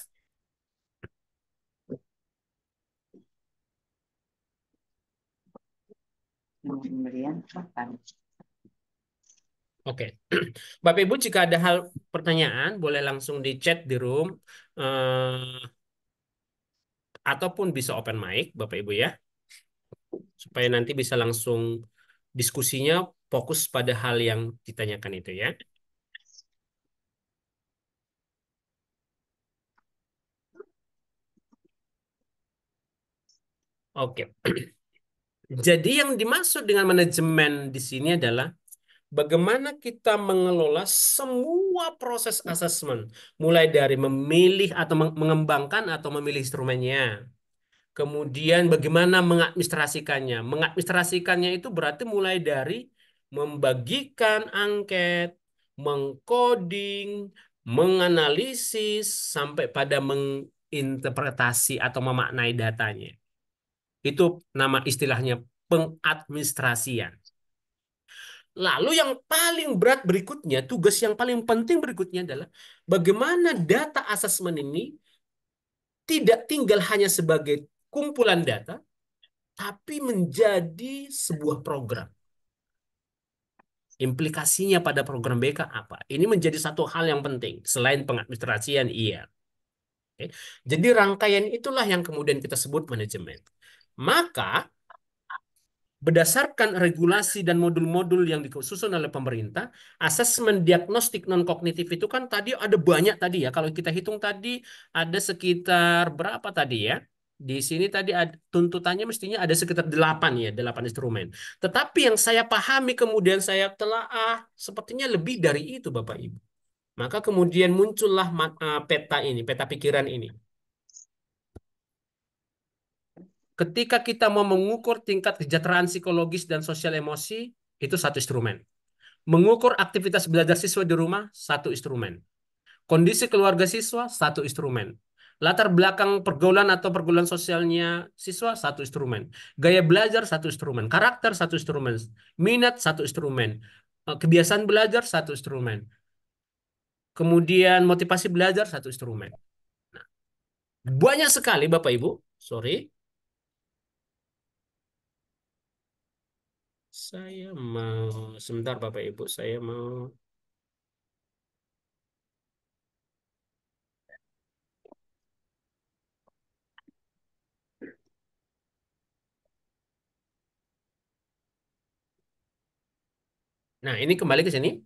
Kemudian makan.
Oke. Bapak Ibu jika ada hal pertanyaan boleh langsung di chat di room ataupun bisa open mic Bapak Ibu ya. Supaya nanti bisa langsung diskusinya fokus pada hal yang ditanyakan itu ya. Oke. Jadi yang dimaksud dengan manajemen di sini adalah bagaimana kita mengelola semua proses asesmen, mulai dari memilih atau mengembangkan atau memilih instrumennya. Kemudian bagaimana mengadministrasikannya. Mengadministrasikannya itu berarti mulai dari membagikan angket, mengcoding, menganalisis, sampai pada menginterpretasi atau memaknai datanya. Itu nama istilahnya pengadministrasian. Lalu yang paling berat berikutnya, tugas yang paling penting berikutnya adalah bagaimana data asesmen ini tidak tinggal hanya sebagai kumpulan data, tapi menjadi sebuah program. Implikasinya pada program BK apa? Ini menjadi satu hal yang penting. Selain pengadministrasian, iya. Oke. Jadi rangkaian itulah yang kemudian kita sebut manajemen. Maka berdasarkan regulasi dan modul-modul yang disusun oleh pemerintah, asesmen diagnostik non-kognitif itu kan tadi ada banyak tadi ya. Kalau kita hitung tadi ada sekitar berapa tadi ya? Di sini tadi tuntutannya mestinya ada sekitar 8 ya, 8 instrumen. Tetapi yang saya pahami kemudian saya telaah sepertinya lebih dari itu Bapak Ibu. Maka kemudian muncullah peta ini, peta pikiran ini. Ketika kita mau mengukur tingkat kesejahteraan psikologis dan sosial emosi, itu satu instrumen. Mengukur aktivitas belajar siswa di rumah, satu instrumen. Kondisi keluarga siswa, satu instrumen. Latar belakang pergaulan atau pergaulan sosialnya siswa, satu instrumen. Gaya belajar, satu instrumen. Karakter, satu instrumen. Minat, satu instrumen. Kebiasaan belajar, satu instrumen. Kemudian motivasi belajar, satu instrumen. Banyak sekali, Bapak Ibu. Sorry. Saya mau, sebentar Bapak Ibu, saya mau. Nah, ini kembali ke sini.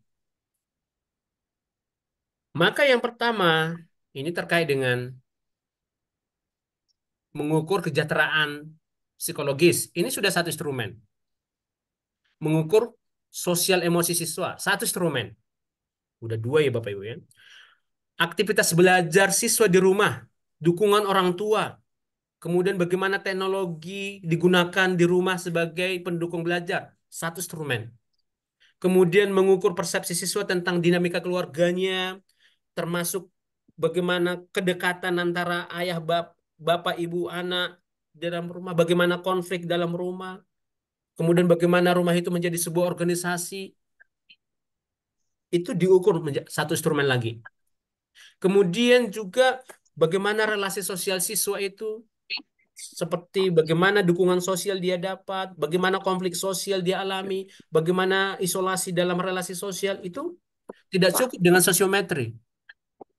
Maka yang pertama, ini terkait dengan mengukur kesejahteraan psikologis. Ini sudah satu instrumen. Mengukur sosial emosi siswa, satu instrumen. Udah dua ya Bapak Ibu ya. Aktivitas belajar siswa di rumah, dukungan orang tua, kemudian bagaimana teknologi digunakan di rumah sebagai pendukung belajar, satu instrumen. Kemudian mengukur persepsi siswa tentang dinamika keluarganya, termasuk bagaimana kedekatan antara ayah, bapak, ibu, anak dalam rumah, bagaimana konflik dalam rumah, kemudian bagaimana rumah itu menjadi sebuah organisasi, itu diukur satu instrumen lagi. Kemudian juga bagaimana relasi sosial siswa itu, seperti bagaimana dukungan sosial dia dapat, bagaimana konflik sosial dia alami, bagaimana isolasi dalam relasi sosial, itu tidak cukup dengan sosiometri.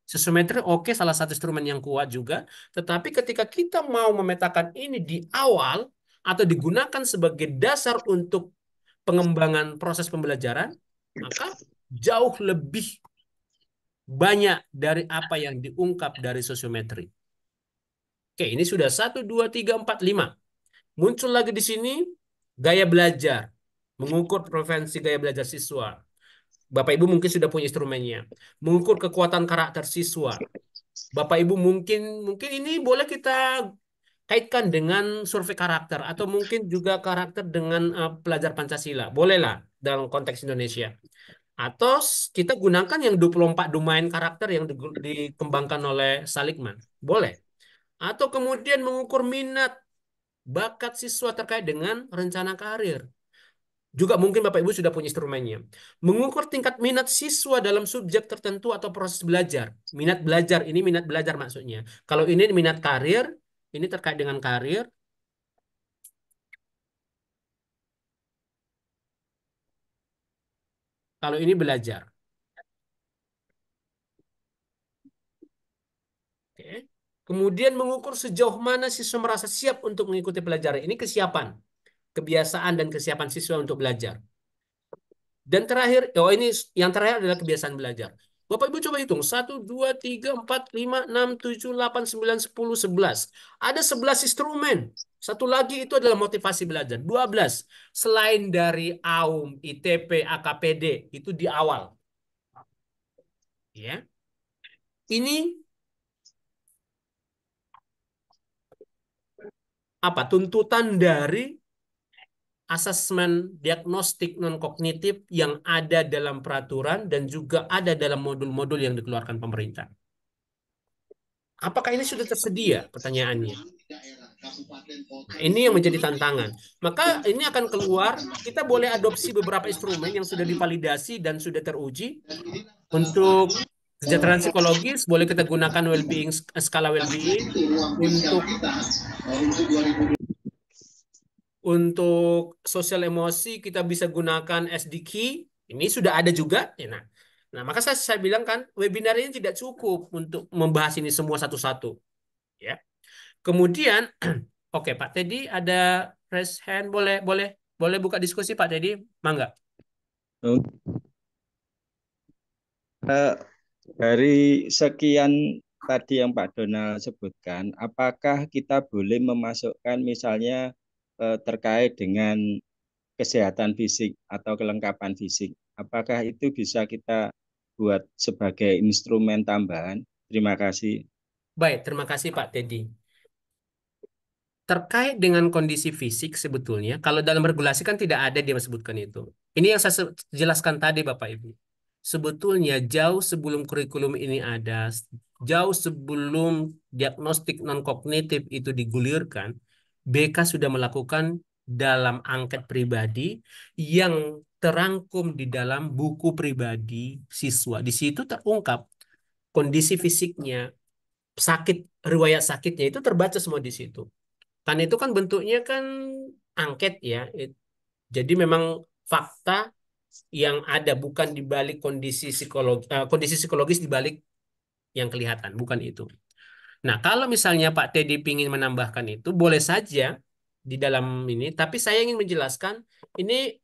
Sosiometri oke, salah satu instrumen yang kuat juga, tetapi ketika kita mau memetakan ini di awal atau digunakan sebagai dasar untuk pengembangan proses pembelajaran, maka jauh lebih banyak dari apa yang diungkap dari sosiometri. Oke, ini sudah 1, 2, 3, 4, 5. Muncul lagi di sini gaya belajar, mengukur preferensi gaya belajar siswa. Bapak Ibu mungkin sudah punya instrumennya. Mengukur kekuatan karakter siswa. Bapak Ibu mungkin ini boleh kita kaitkan dengan survei karakter atau mungkin juga karakter dengan pelajar Pancasila. Bolehlah dalam konteks Indonesia. Atau kita gunakan yang 24 domain karakter yang dikembangkan oleh Salikman. Boleh. Atau kemudian mengukur minat bakat siswa terkait dengan rencana karir. Juga mungkin Bapak Ibu sudah punya instrumennya. Mengukur tingkat minat siswa dalam subjek tertentu atau proses belajar. Minat belajar, ini minat belajar maksudnya. Kalau ini minat karir, ini terkait dengan karir. Kalau ini belajar. Oke. Kemudian mengukur sejauh mana siswa merasa siap untuk mengikuti pelajaran. Ini kesiapan, kebiasaan dan kesiapan siswa untuk belajar. Dan terakhir, ini yang terakhir adalah kebiasaan belajar. Bapak Ibu coba hitung. 1, 2, 3, 4, 5, 6, 7, 8, 9, 10, 11. Ada 11 instrumen. Satu lagi itu adalah motivasi belajar. 12. Selain dari AUM, ITP, AKPD, itu di awal. Ya. Ini apa? Tuntutan dari asesmen diagnostik non-kognitif yang ada dalam peraturan dan juga ada dalam modul-modul yang dikeluarkan pemerintah. Apakah ini sudah tersedia? Pertanyaannya. Nah, ini yang menjadi tantangan. Maka ini akan keluar, kita boleh adopsi beberapa instrumen yang sudah divalidasi dan sudah teruji. Untuk kesejahteraan psikologis, boleh kita gunakan well-being, skala well-being. Untuk sosial emosi, kita bisa gunakan SDK. Ini sudah ada juga. Nah, maka saya bilang kan, webinar ini tidak cukup untuk membahas ini semua satu-satu. Ya. Kemudian, oke Pak Teddy ada raise hand, boleh buka diskusi Pak Teddy, mangga.
Dari sekian tadi yang Pak Donald sebutkan, apakah kita boleh memasukkan misalnya terkait dengan kesehatan fisik atau kelengkapan fisik? Apakah itu bisa kita buat sebagai instrumen tambahan? Terima kasih.
Baik, terima kasih Pak Teddy. Terkait dengan kondisi fisik sebetulnya, kalau dalam regulasi kan tidak ada dia menyebutkan itu. Ini yang saya jelaskan tadi Bapak Ibu. Sebetulnya jauh sebelum kurikulum ini ada, jauh sebelum diagnostik non-kognitif itu digulirkan, BK sudah melakukan dalam angket pribadi yang terangkum di dalam buku pribadi siswa. Di situ terungkap kondisi fisiknya, sakit, riwayat sakitnya itu terbaca semua di situ. Kan itu kan bentuknya kan angket ya. Jadi memang fakta yang ada bukan di balik kondisi psikologis di balik yang kelihatan, bukan itu. Nah, kalau misalnya Pak Teddy ingin menambahkan itu, boleh saja di dalam ini, tapi saya ingin menjelaskan ini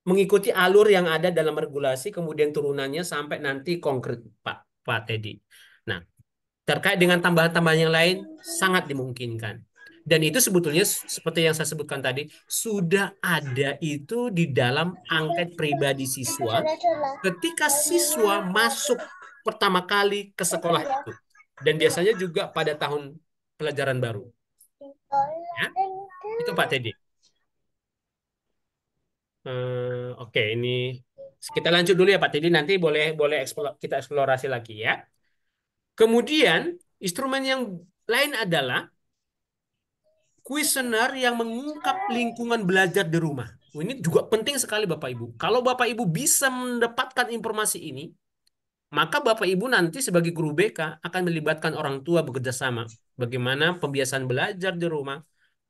mengikuti alur yang ada dalam regulasi, kemudian turunannya sampai nanti konkret, Pak Teddy. Nah, terkait dengan tambahan-tambahan yang lain, sangat dimungkinkan. Dan itu sebetulnya seperti yang saya sebutkan tadi, sudah ada itu di dalam angket pribadi siswa ketika siswa masuk pertama kali ke sekolah itu. Dan biasanya juga pada tahun pelajaran baru. Ya, itu Pak Teddy. Oke, ini kita lanjut dulu ya Pak Teddy. Nanti boleh boleh kita eksplorasi lagi ya. Kemudian instrumen yang lain adalah kuesioner yang mengungkap lingkungan belajar di rumah. Ini juga penting sekali Bapak Ibu. Kalau Bapak Ibu bisa mendapatkan informasi ini, maka Bapak Ibu nanti sebagai guru BK akan melibatkan orang tua bekerja sama. Bagaimana pembiasaan belajar di rumah,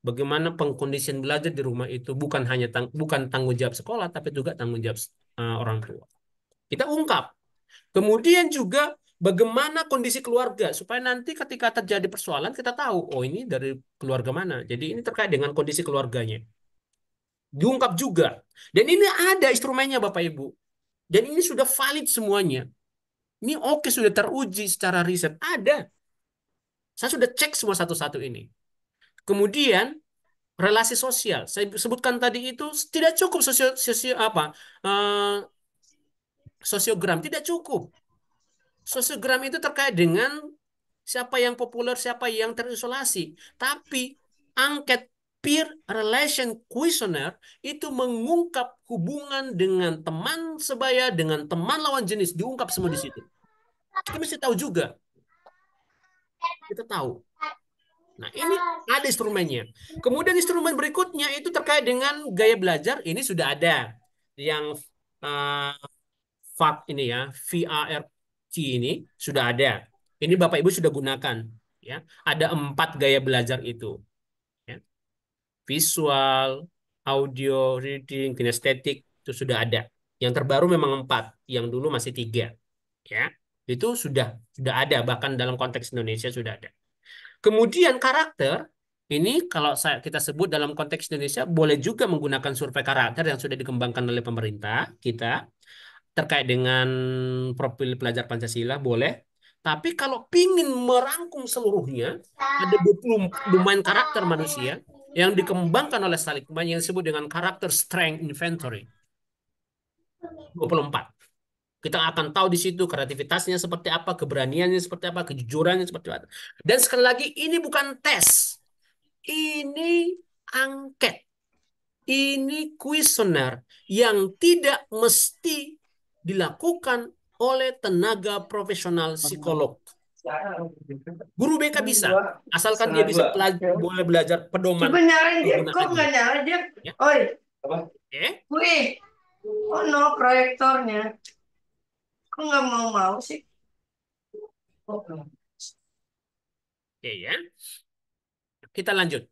bagaimana pengkondisian belajar di rumah itu bukan hanya bukan tanggung jawab sekolah, tapi juga tanggung jawab orang tua. Kita ungkap. Kemudian juga bagaimana kondisi keluarga supaya nanti ketika terjadi persoalan kita tahu, oh ini dari keluarga mana. Jadi ini terkait dengan kondisi keluarganya. Diungkap juga. Dan ini ada instrumennya Bapak Ibu. Dan ini sudah valid semuanya. Ini oke, sudah teruji secara riset. Ada. Saya sudah cek semua satu-satu ini. Kemudian relasi sosial. Saya sebutkan tadi itu tidak cukup sosiogram tidak cukup. Sosiogram itu terkait dengan siapa yang populer, siapa yang terisolasi. Tapi angket peer relation questionnaire itu mengungkap hubungan dengan teman sebaya, dengan teman lawan jenis, diungkap semua di situ. Kita mesti tahu juga. Kita tahu. Nah, ini ada instrumennya. Kemudian instrumen berikutnya itu terkait dengan gaya belajar. Ini sudah ada. Yang FAT ini ya, VARC ini sudah ada. Ini Bapak Ibu sudah gunakan. Ya, ada 4 gaya belajar itu. Ya. Visual, audio, reading, kinestetik, itu sudah ada. Yang terbaru memang 4. Yang dulu masih 3. Ya, itu sudah ada. Bahkan dalam konteks Indonesia sudah ada. Kemudian karakter, ini kalau kita sebut dalam konteks Indonesia, boleh juga menggunakan survei karakter yang sudah dikembangkan oleh pemerintah kita terkait dengan profil pelajar Pancasila, boleh. Tapi kalau ingin merangkum seluruhnya, ada 20 domain karakter manusia yang dikembangkan oleh Seligman yang disebut dengan karakter strength inventory. 24. Kita akan tahu di situ kreativitasnya seperti apa, keberaniannya seperti apa, kejujurannya seperti apa. Dan sekali lagi, ini bukan tes. Ini angket. Ini kuesioner yang tidak mesti dilakukan oleh tenaga profesional psikolog. Guru BK bisa, asalkan dia bisa boleh belajar pedoman.
Coba nyalain dia, kok nggak nyala dia?
Ya.
Oi,
Eh?
wih, oh no proyektornya, kok nggak mau sih?
Oke ya. Kita lanjut.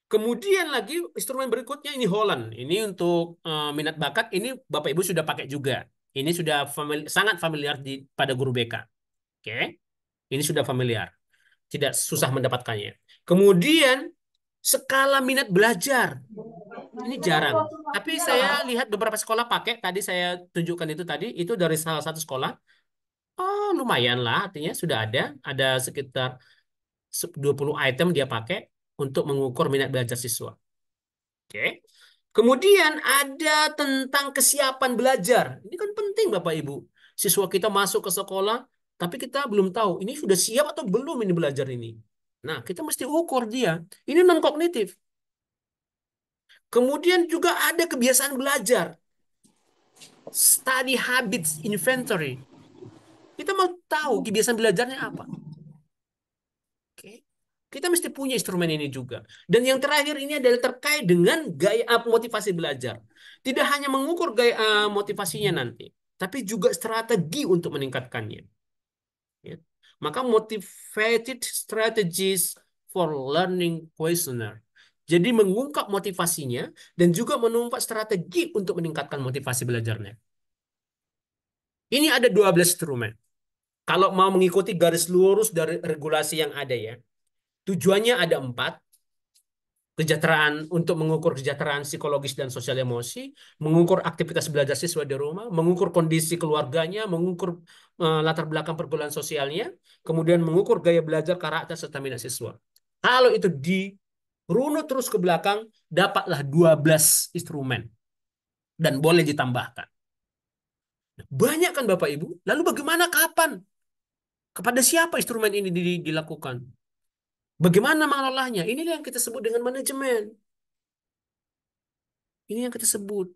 Kemudian lagi instrumen berikutnya ini Holland. Ini untuk minat bakat. Ini Bapak Ibu sudah pakai juga. Ini sudah sangat familiar pada guru BK. Oke. Ini sudah familiar. Tidak susah mendapatkannya. Kemudian skala minat belajar. Ini jarang. Tapi saya lihat beberapa sekolah pakai. Tadi saya tunjukkan itu tadi. Itu dari salah satu sekolah. Oh, lumayan lah. Artinya sudah ada. Ada sekitar 20 item dia pakai untuk mengukur minat belajar siswa. Oke. Kemudian ada tentang kesiapan belajar. Ini kan penting Bapak Ibu. Siswa kita masuk ke sekolah, tapi kita belum tahu ini sudah siap atau belum ini belajar ini. Nah, kita mesti ukur dia. Ini non-kognitif. Kemudian juga ada kebiasaan belajar. Study habits inventory. Kita mau tahu kebiasaan belajarnya apa. Oke. Kita mesti punya instrumen ini juga. Dan yang terakhir ini adalah terkait dengan gaya motivasi belajar. Tidak hanya mengukur gaya motivasinya nanti, tapi juga strategi untuk meningkatkannya. Ya. Maka motivated strategies for learning questionnaire. Jadi mengungkap motivasinya dan juga menumpak strategi untuk meningkatkan motivasi belajarnya. Ini ada 12 instrumen. Kalau mau mengikuti garis lurus dari regulasi yang ada ya. Tujuannya ada 4. Kesejahteraan untuk mengukur kesejahteraan psikologis dan sosial emosi, mengukur aktivitas belajar siswa di rumah, mengukur kondisi keluarganya, mengukur latar belakang pergaulan sosialnya, kemudian mengukur gaya belajar, karakter, serta minat siswa. Kalau itu dirunut terus ke belakang, dapatlah 12 instrumen dan boleh ditambahkan. Banyak kan Bapak Ibu? Lalu bagaimana, kapan? Kepada siapa instrumen ini dilakukan? Bagaimana mengelolanya? Inilah yang kita sebut dengan manajemen. Ini yang kita sebut.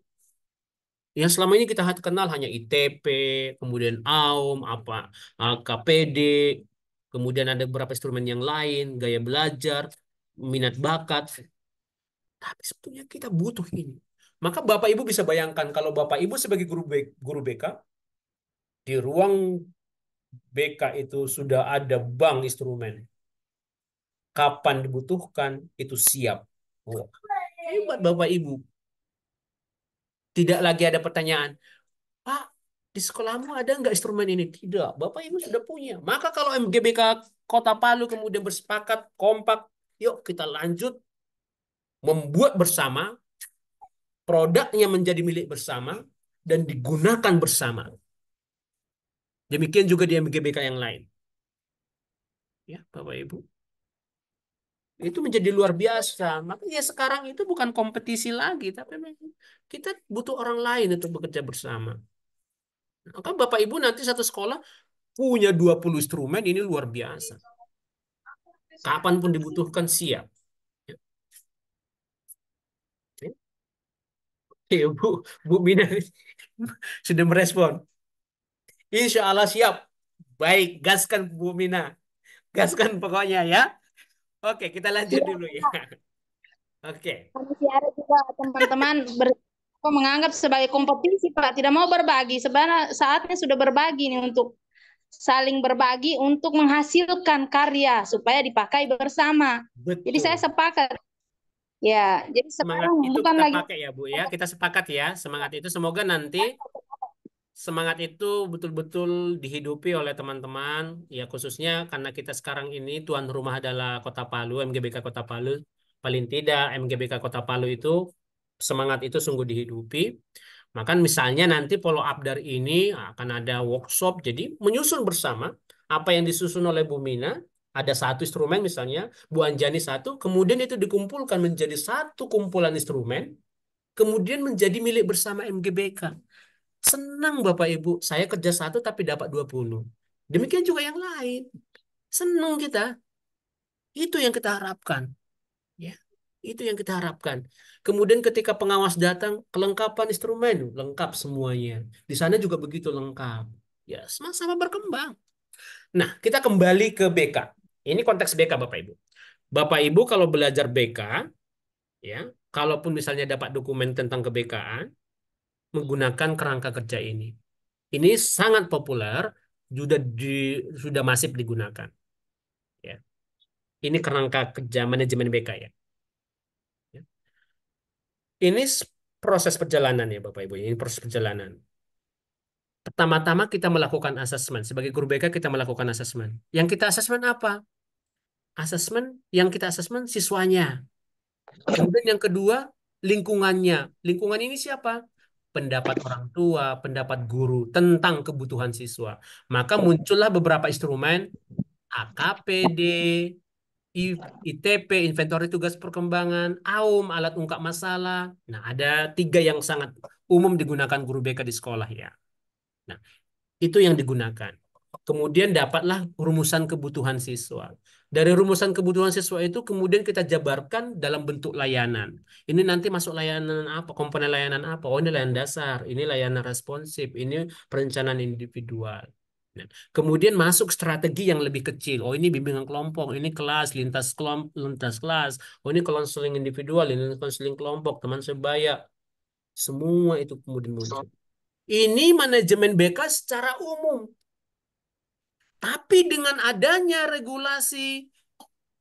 Yang selama ini kita kenal hanya ITP, kemudian AUM, KPD, kemudian ada beberapa instrumen yang lain, gaya belajar, minat bakat. Tapi sebetulnya kita butuh ini. Maka Bapak Ibu bisa bayangkan kalau Bapak Ibu sebagai guru BK, di ruang BK itu sudah ada bank instrumen. Kapan dibutuhkan, itu siap. Oh, hebat Bapak Ibu. Tidak lagi ada pertanyaan, Pak, di sekolahmu ada nggak instrumen ini? Tidak, Bapak Ibu sudah punya. Maka kalau MGBK Kota Palu kemudian bersepakat, kompak, yuk kita lanjut membuat bersama, produknya menjadi milik bersama, dan digunakan bersama. Demikian juga di MGBK yang lain. Ya, Bapak Ibu. Itu menjadi luar biasa. Makanya sekarang itu bukan kompetisi lagi, tapi kita butuh orang lain untuk bekerja bersama. Maka Bapak Ibu nanti satu sekolah punya 20 instrumen, ini luar biasa. Kapanpun dibutuhkan siap. Oke, Bu Mina sudah merespon. Insya Allah siap. Baik, gaskan Bu Mina. Gaskan pokoknya ya. Oke, kita lanjut dulu ya. Oke.
Masih ada juga teman-teman menganggap sebagai kompetisi, Pak. Tidak mau berbagi. Sebenarnya saatnya sudah berbagi nih, untuk saling berbagi untuk menghasilkan karya supaya dipakai bersama.
Betul.
Jadi saya sepakat. Ya, jadi
Semangat
sekarang
itu
bukan
kita
lagi
pakai ya Bu ya. Kita sepakat ya. Semangat itu semoga nanti semangat itu betul-betul dihidupi oleh teman-teman. Ya khususnya karena kita sekarang ini tuan rumah adalah Kota Palu, MGBK Kota Palu. Paling tidak MGBK Kota Palu itu semangat itu sungguh dihidupi. Maka misalnya nanti follow up dari ini akan ada workshop. Jadi menyusun bersama apa yang disusun oleh Bu Mina. Ada satu instrumen misalnya, Bu Anjani satu, kemudian itu dikumpulkan menjadi satu kumpulan instrumen, kemudian menjadi milik bersama MGBK. Senang Bapak Ibu, saya kerja satu tapi dapat 20. Demikian juga yang lain. Senang kita. Itu yang kita harapkan. Ya, itu yang kita harapkan. Kemudian ketika pengawas datang, kelengkapan instrumen, lengkap semuanya. Di sana juga begitu lengkap. Ya, sama-sama berkembang. Nah, kita kembali ke BK. Ini konteks BK Bapak Ibu. Bapak Ibu kalau belajar BK, ya, kalaupun misalnya dapat dokumen tentang keBK-an, menggunakan kerangka kerja ini. Ini sangat populer, sudah masif digunakan. Ya. Ini kerangka kerja manajemen BK ya. Ya. Ini proses perjalanan ya Bapak Ibu. Ini proses perjalanan. Pertama-tama kita melakukan asesmen. Sebagai guru BK kita melakukan asesmen. Yang kita asesmen apa? Asesmen yang kita asesmen siswanya. Kemudian yang kedua, lingkungannya. Lingkungan ini siapa? Pendapat orang tua, pendapat guru tentang kebutuhan siswa. Maka muncullah beberapa instrumen AKPD, ITP, inventory tugas perkembangan, AUM, alat ungkap masalah. Nah, ada 3 yang sangat umum digunakan guru BK di sekolah ya. Nah, itu yang digunakan. Kemudian dapatlah rumusan kebutuhan siswa. Dari rumusan kebutuhan siswa itu kemudian kita jabarkan dalam bentuk layanan. Ini nanti masuk layanan apa, komponen layanan apa? Oh, ini layanan dasar, ini layanan responsif, ini perencanaan individual. Nah, kemudian masuk strategi yang lebih kecil. Oh, ini bimbingan kelompok, ini kelas, lintas kelas. Oh, ini konseling individual, ini konseling kelompok, teman sebaya. Semua itu kemudian muncul. Ini manajemen BK secara umum. Tapi dengan adanya regulasi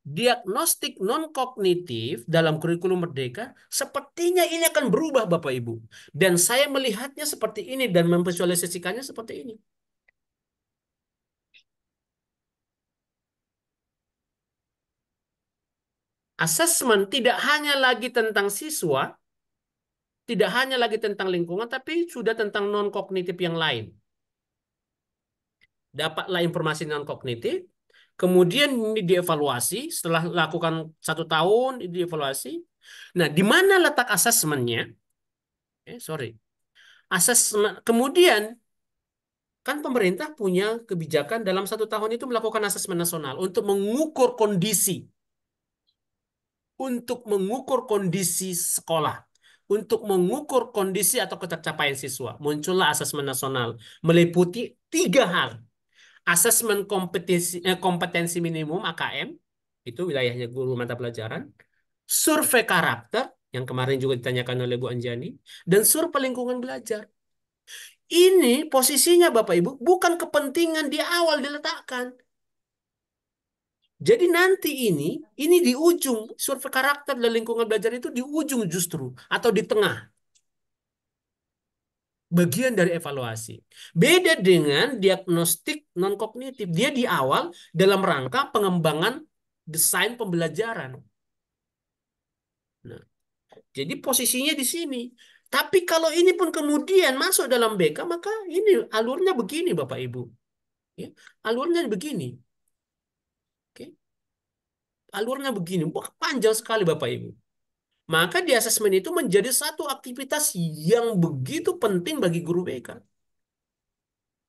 diagnostik non-kognitif dalam kurikulum Merdeka, sepertinya ini akan berubah, Bapak Ibu. Dan saya melihatnya seperti ini dan memvisualisasikannya seperti ini. Asesmen tidak hanya lagi tentang siswa, tidak hanya lagi tentang lingkungan, tapi sudah tentang non-kognitif yang lain. Dapatlah informasi non-kognitif, kemudian ini dievaluasi, setelah lakukan 1 tahun, ini dievaluasi. Nah, di mana letak asesmennya? Sorry. Asesmen, kemudian, kan pemerintah punya kebijakan dalam 1 tahun itu melakukan asesmen nasional untuk mengukur kondisi. Untuk mengukur kondisi sekolah. Untuk mengukur kondisi atau ketercapaian siswa. Muncullah asesmen nasional. Meliputi 3 hal. Asesmen kompetensi minimum AKM. Itu wilayahnya guru mata pelajaran. Survei karakter. Yang kemarin juga ditanyakan oleh Bu Anjani. Dan survei lingkungan belajar. Ini posisinya Bapak Ibu bukan kepentingan di awal diletakkan. Jadi nanti ini di ujung survei karakter dan lingkungan belajar itu di ujung justru atau di tengah. Bagian dari evaluasi. Beda dengan diagnostik non-kognitif. Dia di awal dalam rangka pengembangan desain pembelajaran. Nah, jadi posisinya di sini. Tapi kalau ini pun kemudian masuk dalam BK, maka ini alurnya begini Bapak Ibu. Ya, alurnya begini. Oke. Alurnya begini. Wah, panjang sekali Bapak Ibu. Maka di asesmen itu menjadi satu aktivitas yang begitu penting bagi guru BK.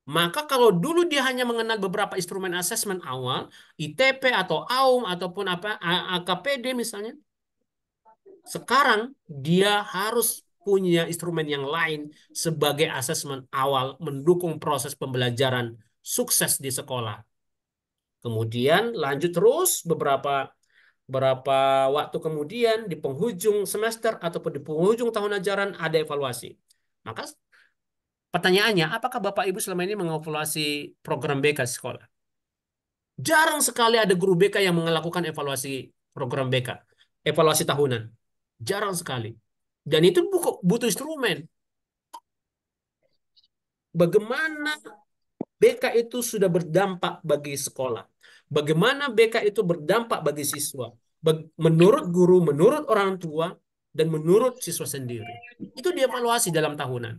Maka kalau dulu dia hanya mengenal beberapa instrumen asesmen awal, ITP atau AUM ataupun AKPD misalnya, sekarang dia harus punya instrumen yang lain sebagai asesmen awal mendukung proses pembelajaran sukses di sekolah. Kemudian lanjut terus berapa waktu kemudian di penghujung semester ataupun di penghujung tahun ajaran ada evaluasi. Maka pertanyaannya, apakah Bapak Ibu selama ini mengevaluasi program BK di sekolah? Jarang sekali ada guru BK yang melakukan evaluasi program BK, evaluasi tahunan. Jarang sekali. Dan itu butuh instrumen. Bagaimana BK itu sudah berdampak bagi sekolah? Bagaimana BK itu berdampak bagi siswa? Menurut guru, menurut orang tua, dan menurut siswa sendiri. Itu dievaluasi dalam tahunan.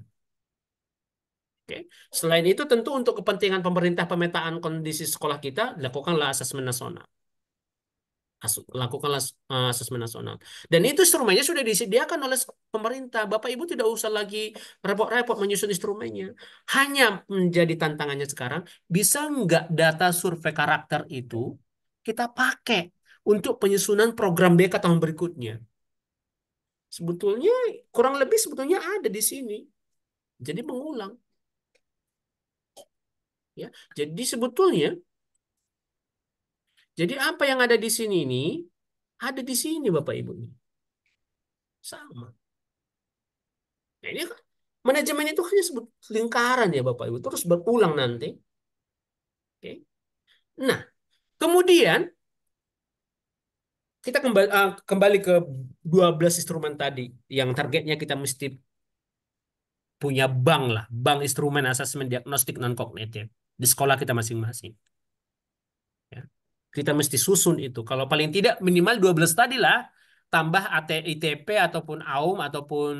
Oke. Selain itu tentu untuk kepentingan pemerintah pemetaan kondisi sekolah kita, lakukanlah asesmen nasional. Lakukanlah asesmen nasional. Dan itu instrumennya sudah disediakan oleh pemerintah. Bapak Ibu tidak usah lagi repot-repot menyusun instrumennya. Hanya menjadi tantangannya sekarang, bisa nggak data survei karakter itu kita pakai untuk penyusunan program BK tahun berikutnya. Sebetulnya kurang lebih sebetulnya ada di sini. Jadi mengulang. Ya, jadi sebetulnya jadi apa yang ada di sini ini ada di sini Bapak Ibu ini. Sama. Nah, ini kan manajemen itu hanya sebut lingkaran ya Bapak Ibu, terus berulang nanti. Oke. Nah, kemudian kita kembali ke 12 instrumen tadi yang targetnya kita mesti punya bank lah, bank instrumen asesmen diagnostik non kognitif di sekolah kita masing-masing. Ya. Kita mesti susun itu. Kalau paling tidak minimal 12 tadi lah, tambah ITP ataupun AUM ataupun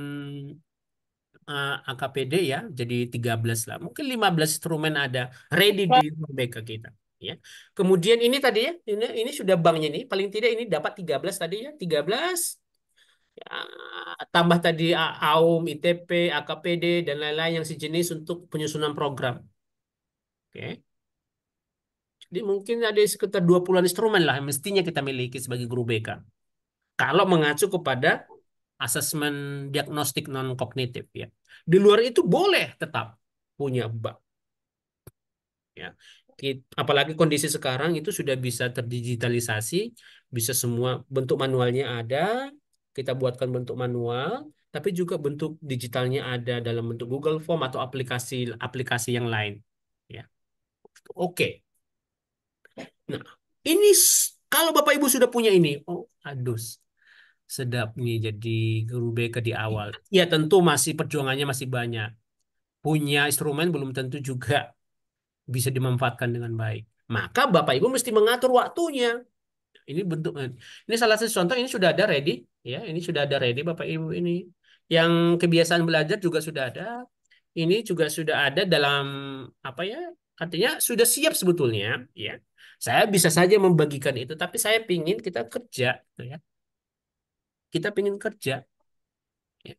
AKPD ya, jadi 13 lah. Mungkin 15 instrumen ada ready di BK kita. Ya. Kemudian ini tadi ya, ini sudah banknya nih. Paling tidak ini dapat 13 tadi ya, 13. Ya, tambah tadi AUM, ITP, AKPD, dan lain-lain yang sejenis untuk penyusunan program. Oke. Jadi mungkin ada sekitar 20-an instrumen lah yang mestinya kita miliki sebagai guru BK. Kalau mengacu kepada asesmen diagnostik non-kognitif ya. Di luar itu boleh tetap punya bank. Ya. Apalagi kondisi sekarang itu sudah bisa terdigitalisasi, bisa semua bentuk manualnya ada, kita buatkan bentuk manual, tapi juga bentuk digitalnya ada dalam bentuk Google Form atau aplikasi-aplikasi yang lain. Ya. Oke. Nah, ini kalau Bapak Ibu sudah punya ini, oh, aduh, sedap nih jadi guru BK di awal. Ya tentu masih perjuangannya masih banyak. Punya instrumen belum tentu juga bisa dimanfaatkan dengan baik. Maka Bapak Ibu mesti mengatur waktunya. Ini bentuk ini salah satu contoh, ini sudah ada ready ya, ini sudah ada ready Bapak Ibu ini. Yang kebiasaan belajar juga sudah ada. Ini juga sudah ada dalam apa ya? Artinya sudah siap sebetulnya ya. Saya bisa saja membagikan itu, tapi saya pingin kita kerja ya. Kita pingin kerja. Ya.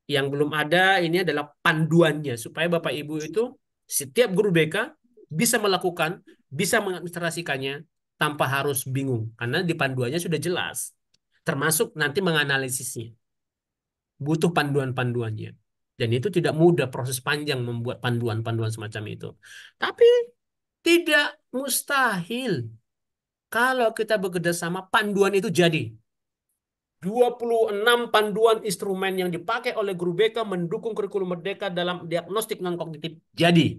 Yang belum ada ini adalah panduannya supaya Bapak Ibu itu setiap guru BK bisa melakukan, bisa mengadministrasikannya tanpa harus bingung karena di panduannya sudah jelas. Termasuk nanti menganalisisnya. Butuh panduan-panduannya. Dan itu tidak mudah, proses panjang membuat panduan-panduan semacam itu. Tapi tidak mustahil kalau kita bekerja sama panduan itu jadi. 26 panduan instrumen yang dipakai oleh guru BK mendukung kurikulum Merdeka dalam diagnostik non-kognitif. Jadi.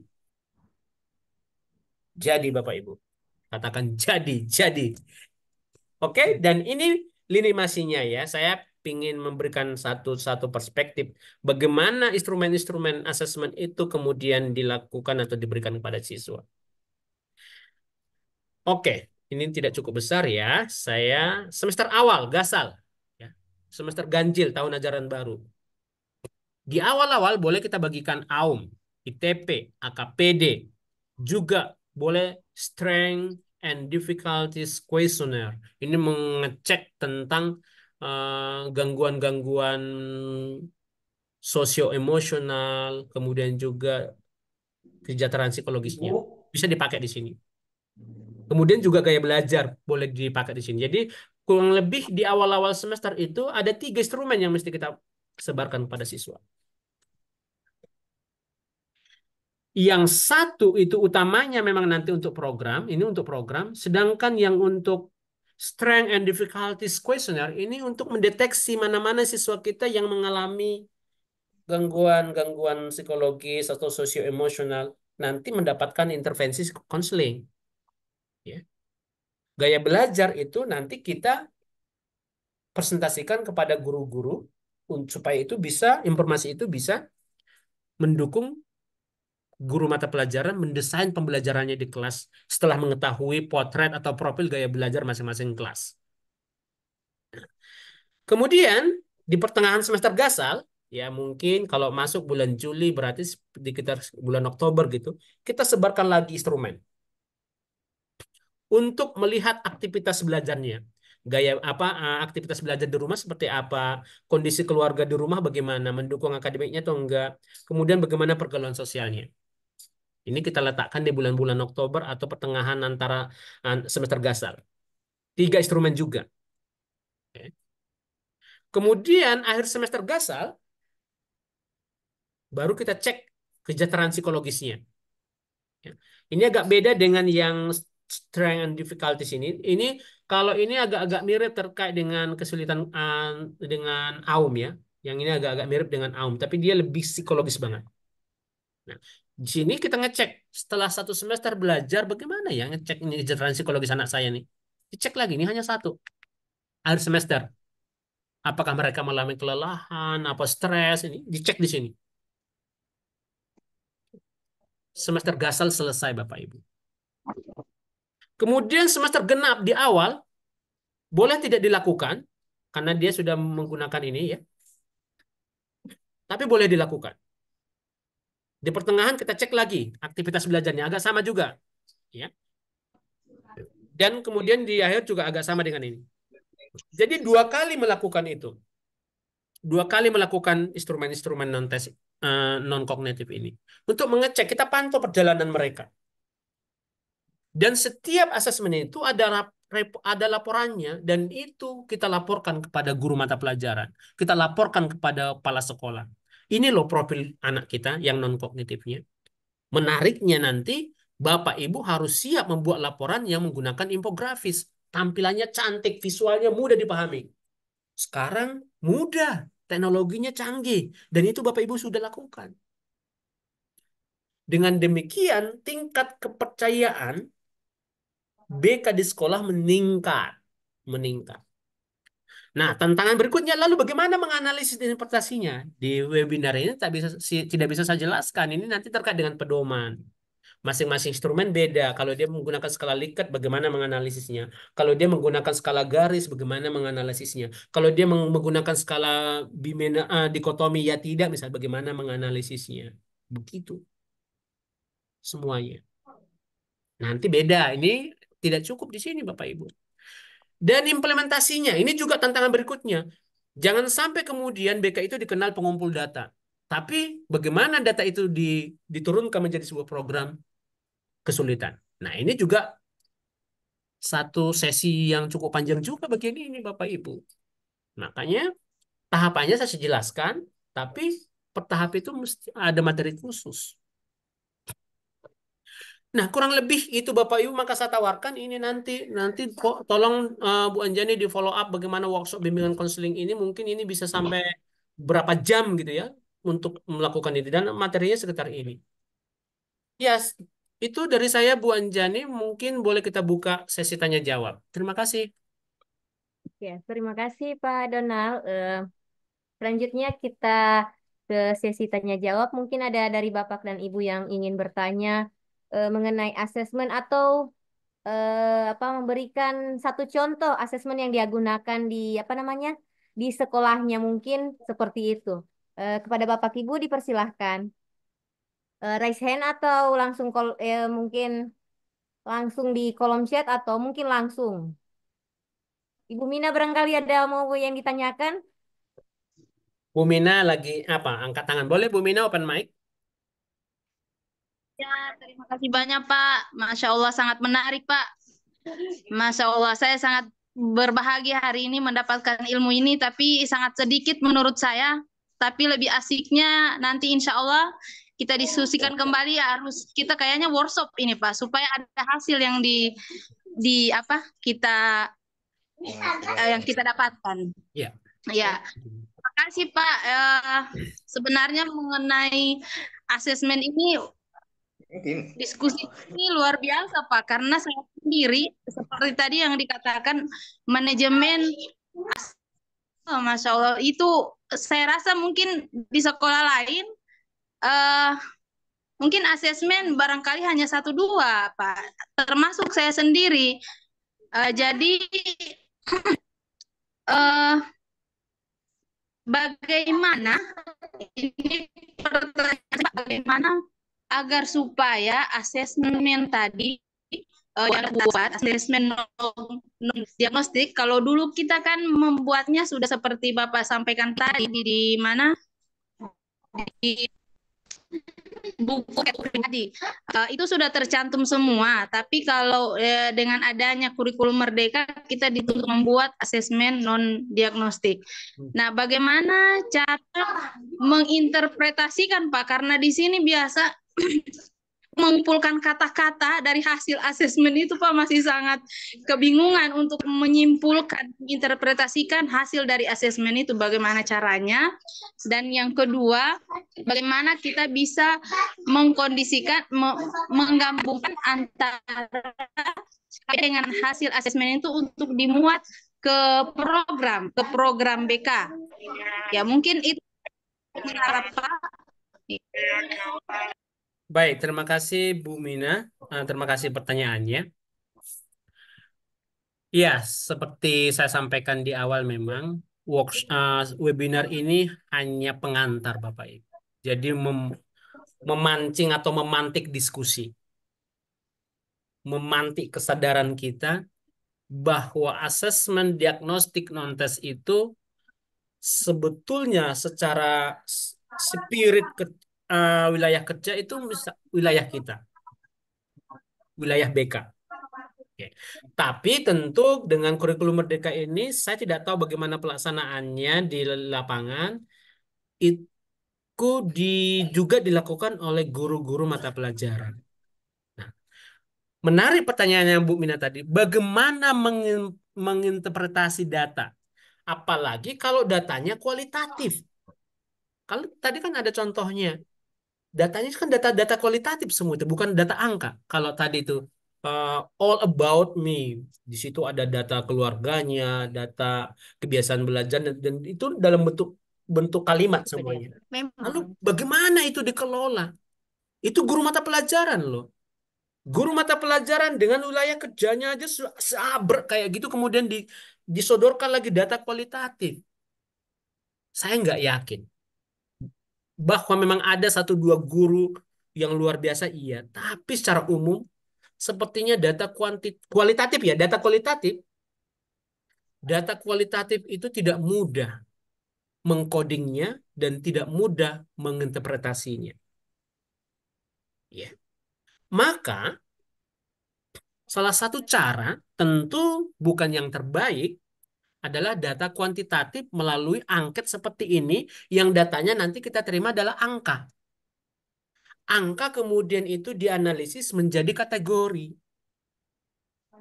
Jadi Bapak Ibu. Katakan jadi. Oke, dan ini lini masinya ya. Saya ingin memberikan satu perspektif bagaimana instrumen-instrumen asesmen itu kemudian dilakukan atau diberikan kepada siswa. Oke, ini tidak cukup besar ya. Saya semester awal, gasal. Ya. Semester ganjil, tahun ajaran baru. Di awal-awal boleh kita bagikan AUM, ITP, AKPD, juga boleh Strength and Difficulties Questionnaire. Ini mengecek tentang gangguan-gangguan sosio-emosional, kemudian juga kesejahteraan psikologisnya. Bisa dipakai di sini. Kemudian juga gaya belajar boleh dipakai di sini. Jadi kurang lebih di awal-awal semester itu ada 3 instrumen yang mesti kita sebarkan kepada siswa. Yang satu itu utamanya memang nanti untuk program, ini untuk program, sedangkan yang untuk Strength and Difficulties Questionnaire ini untuk mendeteksi mana-mana siswa kita yang mengalami gangguan-gangguan psikologis atau sosio-emosional, nanti mendapatkan intervensi konseling. Ya. Gaya belajar itu nanti kita presentasikan kepada guru-guru supaya itu bisa, informasi itu bisa mendukung guru mata pelajaran mendesain pembelajarannya di kelas setelah mengetahui potret atau profil gaya belajar masing-masing kelas. Kemudian di pertengahan semester gasal, ya mungkin kalau masuk bulan Juli berarti di sekitar bulan Oktober gitu, kita sebarkan lagi instrumen untuk melihat aktivitas belajarnya. Gaya apa aktivitas belajar di rumah seperti apa, kondisi keluarga di rumah bagaimana, mendukung akademiknya atau enggak, kemudian bagaimana pergaulan sosialnya. Ini kita letakkan di bulan-bulan Oktober atau pertengahan antara semester gasal. 3 instrumen juga. Kemudian akhir semester gasal, baru kita cek kesejahteraan psikologisnya. Ini agak beda dengan yang strength and difficulties ini. Ini kalau ini agak-agak mirip terkait dengan kesulitan dengan AUM ya. Yang ini agak-agak mirip dengan AUM, tapi dia lebih psikologis banget. Nah, di sini kita ngecek setelah 1 semester belajar bagaimana ya ngecek ini kesejahteraan psikologis anak saya nih. Dicek lagi, ini hanya 1. Akhir semester. Apakah mereka mengalami kelelahan, apa stres, ini dicek di sini. Semester gasal selesai Bapak Ibu. Kemudian semester genap di awal boleh tidak dilakukan karena dia sudah menggunakan ini ya. Tapi boleh dilakukan. Di pertengahan kita cek lagi aktivitas belajarnya agak sama juga ya. Dan kemudian di akhir juga agak sama dengan ini. Jadi 2 kali melakukan itu. 2 kali melakukan instrumen-instrumen non-kognitif ini. Untuk mengecek, kita pantau perjalanan mereka. Dan setiap asesmen itu ada laporannya, dan itu kita laporkan kepada guru mata pelajaran. Kita laporkan kepada kepala sekolah. Ini loh profil anak kita yang non-kognitifnya. Menariknya nanti Bapak Ibu harus siap membuat laporan yang menggunakan infografis. Tampilannya cantik, visualnya mudah dipahami. Sekarang mudah, teknologinya canggih, dan itu Bapak Ibu sudah lakukan. Dengan demikian, tingkat kepercayaan BK di sekolah meningkat. Meningkat. Nah, tantangan berikutnya lalu bagaimana menganalisis interpretasinya? Di webinar ini tidak bisa saya jelaskan. Ini nanti terkait dengan pedoman. Masing-masing instrumen beda. Kalau dia menggunakan skala Likert, bagaimana menganalisisnya? Kalau dia menggunakan skala garis, bagaimana menganalisisnya? Kalau dia menggunakan skala dikotomi ya tidak, misal bagaimana menganalisisnya? Begitu semuanya. Nanti beda. Ini tidak cukup di sini, Bapak Ibu. Dan implementasinya, ini juga tantangan berikutnya. Jangan sampai kemudian BK itu dikenal pengumpul data. Tapi bagaimana data itu diturunkan menjadi sebuah program? Kesulitan. Nah, ini juga satu sesi yang cukup panjang juga bagian ini, Bapak Ibu. Makanya tahapannya saya jelaskan, tapi per tahap itu mesti ada materi khusus. Nah, kurang lebih itu Bapak Ibu, maka saya tawarkan ini nanti tolong Bu Anjani di follow up bagaimana workshop bimbingan konseling ini, mungkin ini bisa sampai berapa jam gitu ya untuk melakukan ini, dan materinya sekitar ini. Ya, itu dari saya Bu Anjani, mungkin boleh kita buka sesi tanya jawab. Terima kasih.
Ya, terima kasih Pak Donald. Selanjutnya kita ke sesi tanya jawab. Mungkin ada dari Bapak dan Ibu yang ingin bertanya mengenai asesmen atau memberikan satu contoh asesmen yang dia gunakan di di sekolahnya, mungkin seperti itu. Kepada Bapak Ibu dipersilahkan raise hand atau langsung mungkin langsung di kolom chat atau mungkin langsung. Ibu Mina barangkali ada mau yang ditanyakan?
Bu Mina lagi apa? Angkat tangan. Boleh Bu Mina open mic?
Ya, terima kasih banyak Pak. Masya Allah sangat menarik Pak. Masya Allah saya sangat berbahagia hari ini mendapatkan ilmu ini, tapi sangat sedikit menurut saya. Tapi lebih asiknya nanti insya Allah kita diskusikan kembali, harus kita kayaknya workshop ini Pak, supaya ada hasil yang yang kita dapatkan.
Ya.
Ya, terima kasih Pak. Sebenarnya mengenai asesmen ini, diskusi ini luar biasa Pak, karena saya sendiri seperti tadi yang dikatakan manajemen, Masya Allah itu saya rasa mungkin di sekolah lain mungkin asesmen barangkali hanya 1-2 Pak, termasuk saya sendiri. Jadi bagaimana ini pertanyaan, bagaimana agar supaya asesmen tadi yang buat asesmen diagnostik, kalau dulu kita kan membuatnya sudah seperti Bapak sampaikan tadi di mana di buku tadi itu sudah tercantum semua, tapi kalau dengan adanya kurikulum Merdeka kita dituntut membuat asesmen non diagnostik. Nah, bagaimana cara menginterpretasikan Pak, karena di sini biasa mengumpulkan kata-kata dari hasil asesmen itu Pak, masih sangat kebingungan untuk menyimpulkan, interpretasikan hasil dari asesmen itu, bagaimana caranya. Dan yang kedua, bagaimana kita bisa mengkondisikan, menggabungkan antara dengan hasil asesmen itu untuk dimuat ke program BK. Ya, mungkin itu Pak.
Baik, terima kasih Bu Mina. Terima kasih pertanyaannya. Ya, seperti saya sampaikan di awal, memang webinar ini hanya pengantar Bapak Ibu. Jadi memancing atau memantik diskusi. Memantik kesadaran kita bahwa asesmen diagnostik non-tes itu sebetulnya secara spirit wilayah kerja itu wilayah kita, wilayah BK. Oke. Tapi tentu dengan kurikulum Merdeka ini saya tidak tahu bagaimana pelaksanaannya di lapangan. juga dilakukan oleh guru-guru mata pelajaran. Nah, menarik pertanyaannya Bu Mina tadi, bagaimana menginterpretasi data? Apalagi kalau datanya kualitatif. Kalau tadi kan ada contohnya, datanya kan data-data kualitatif semua itu, bukan data angka. Kalau tadi itu all about me, di situ ada data keluarganya, data kebiasaan belajar, dan itu dalam bentuk bentuk kalimat semuanya. Lalu
Memang.
bagaimana itu dikelola? Itu guru mata pelajaran loh. Guru mata pelajaran dengan wilayah kerjanya aja sabrek kayak gitu, kemudian disodorkan lagi data kualitatif. Saya nggak yakin. Bahwa memang ada satu dua guru yang luar biasa, iya. Tapi secara umum, sepertinya kualitatif ya, data kualitatif itu tidak mudah mengcodingnya dan tidak mudah menginterpretasinya. Ya. Maka salah satu cara, tentu bukan yang terbaik, adalah data kuantitatif melalui angket seperti ini, yang datanya nanti kita terima adalah angka. Angka kemudian itu dianalisis menjadi kategori.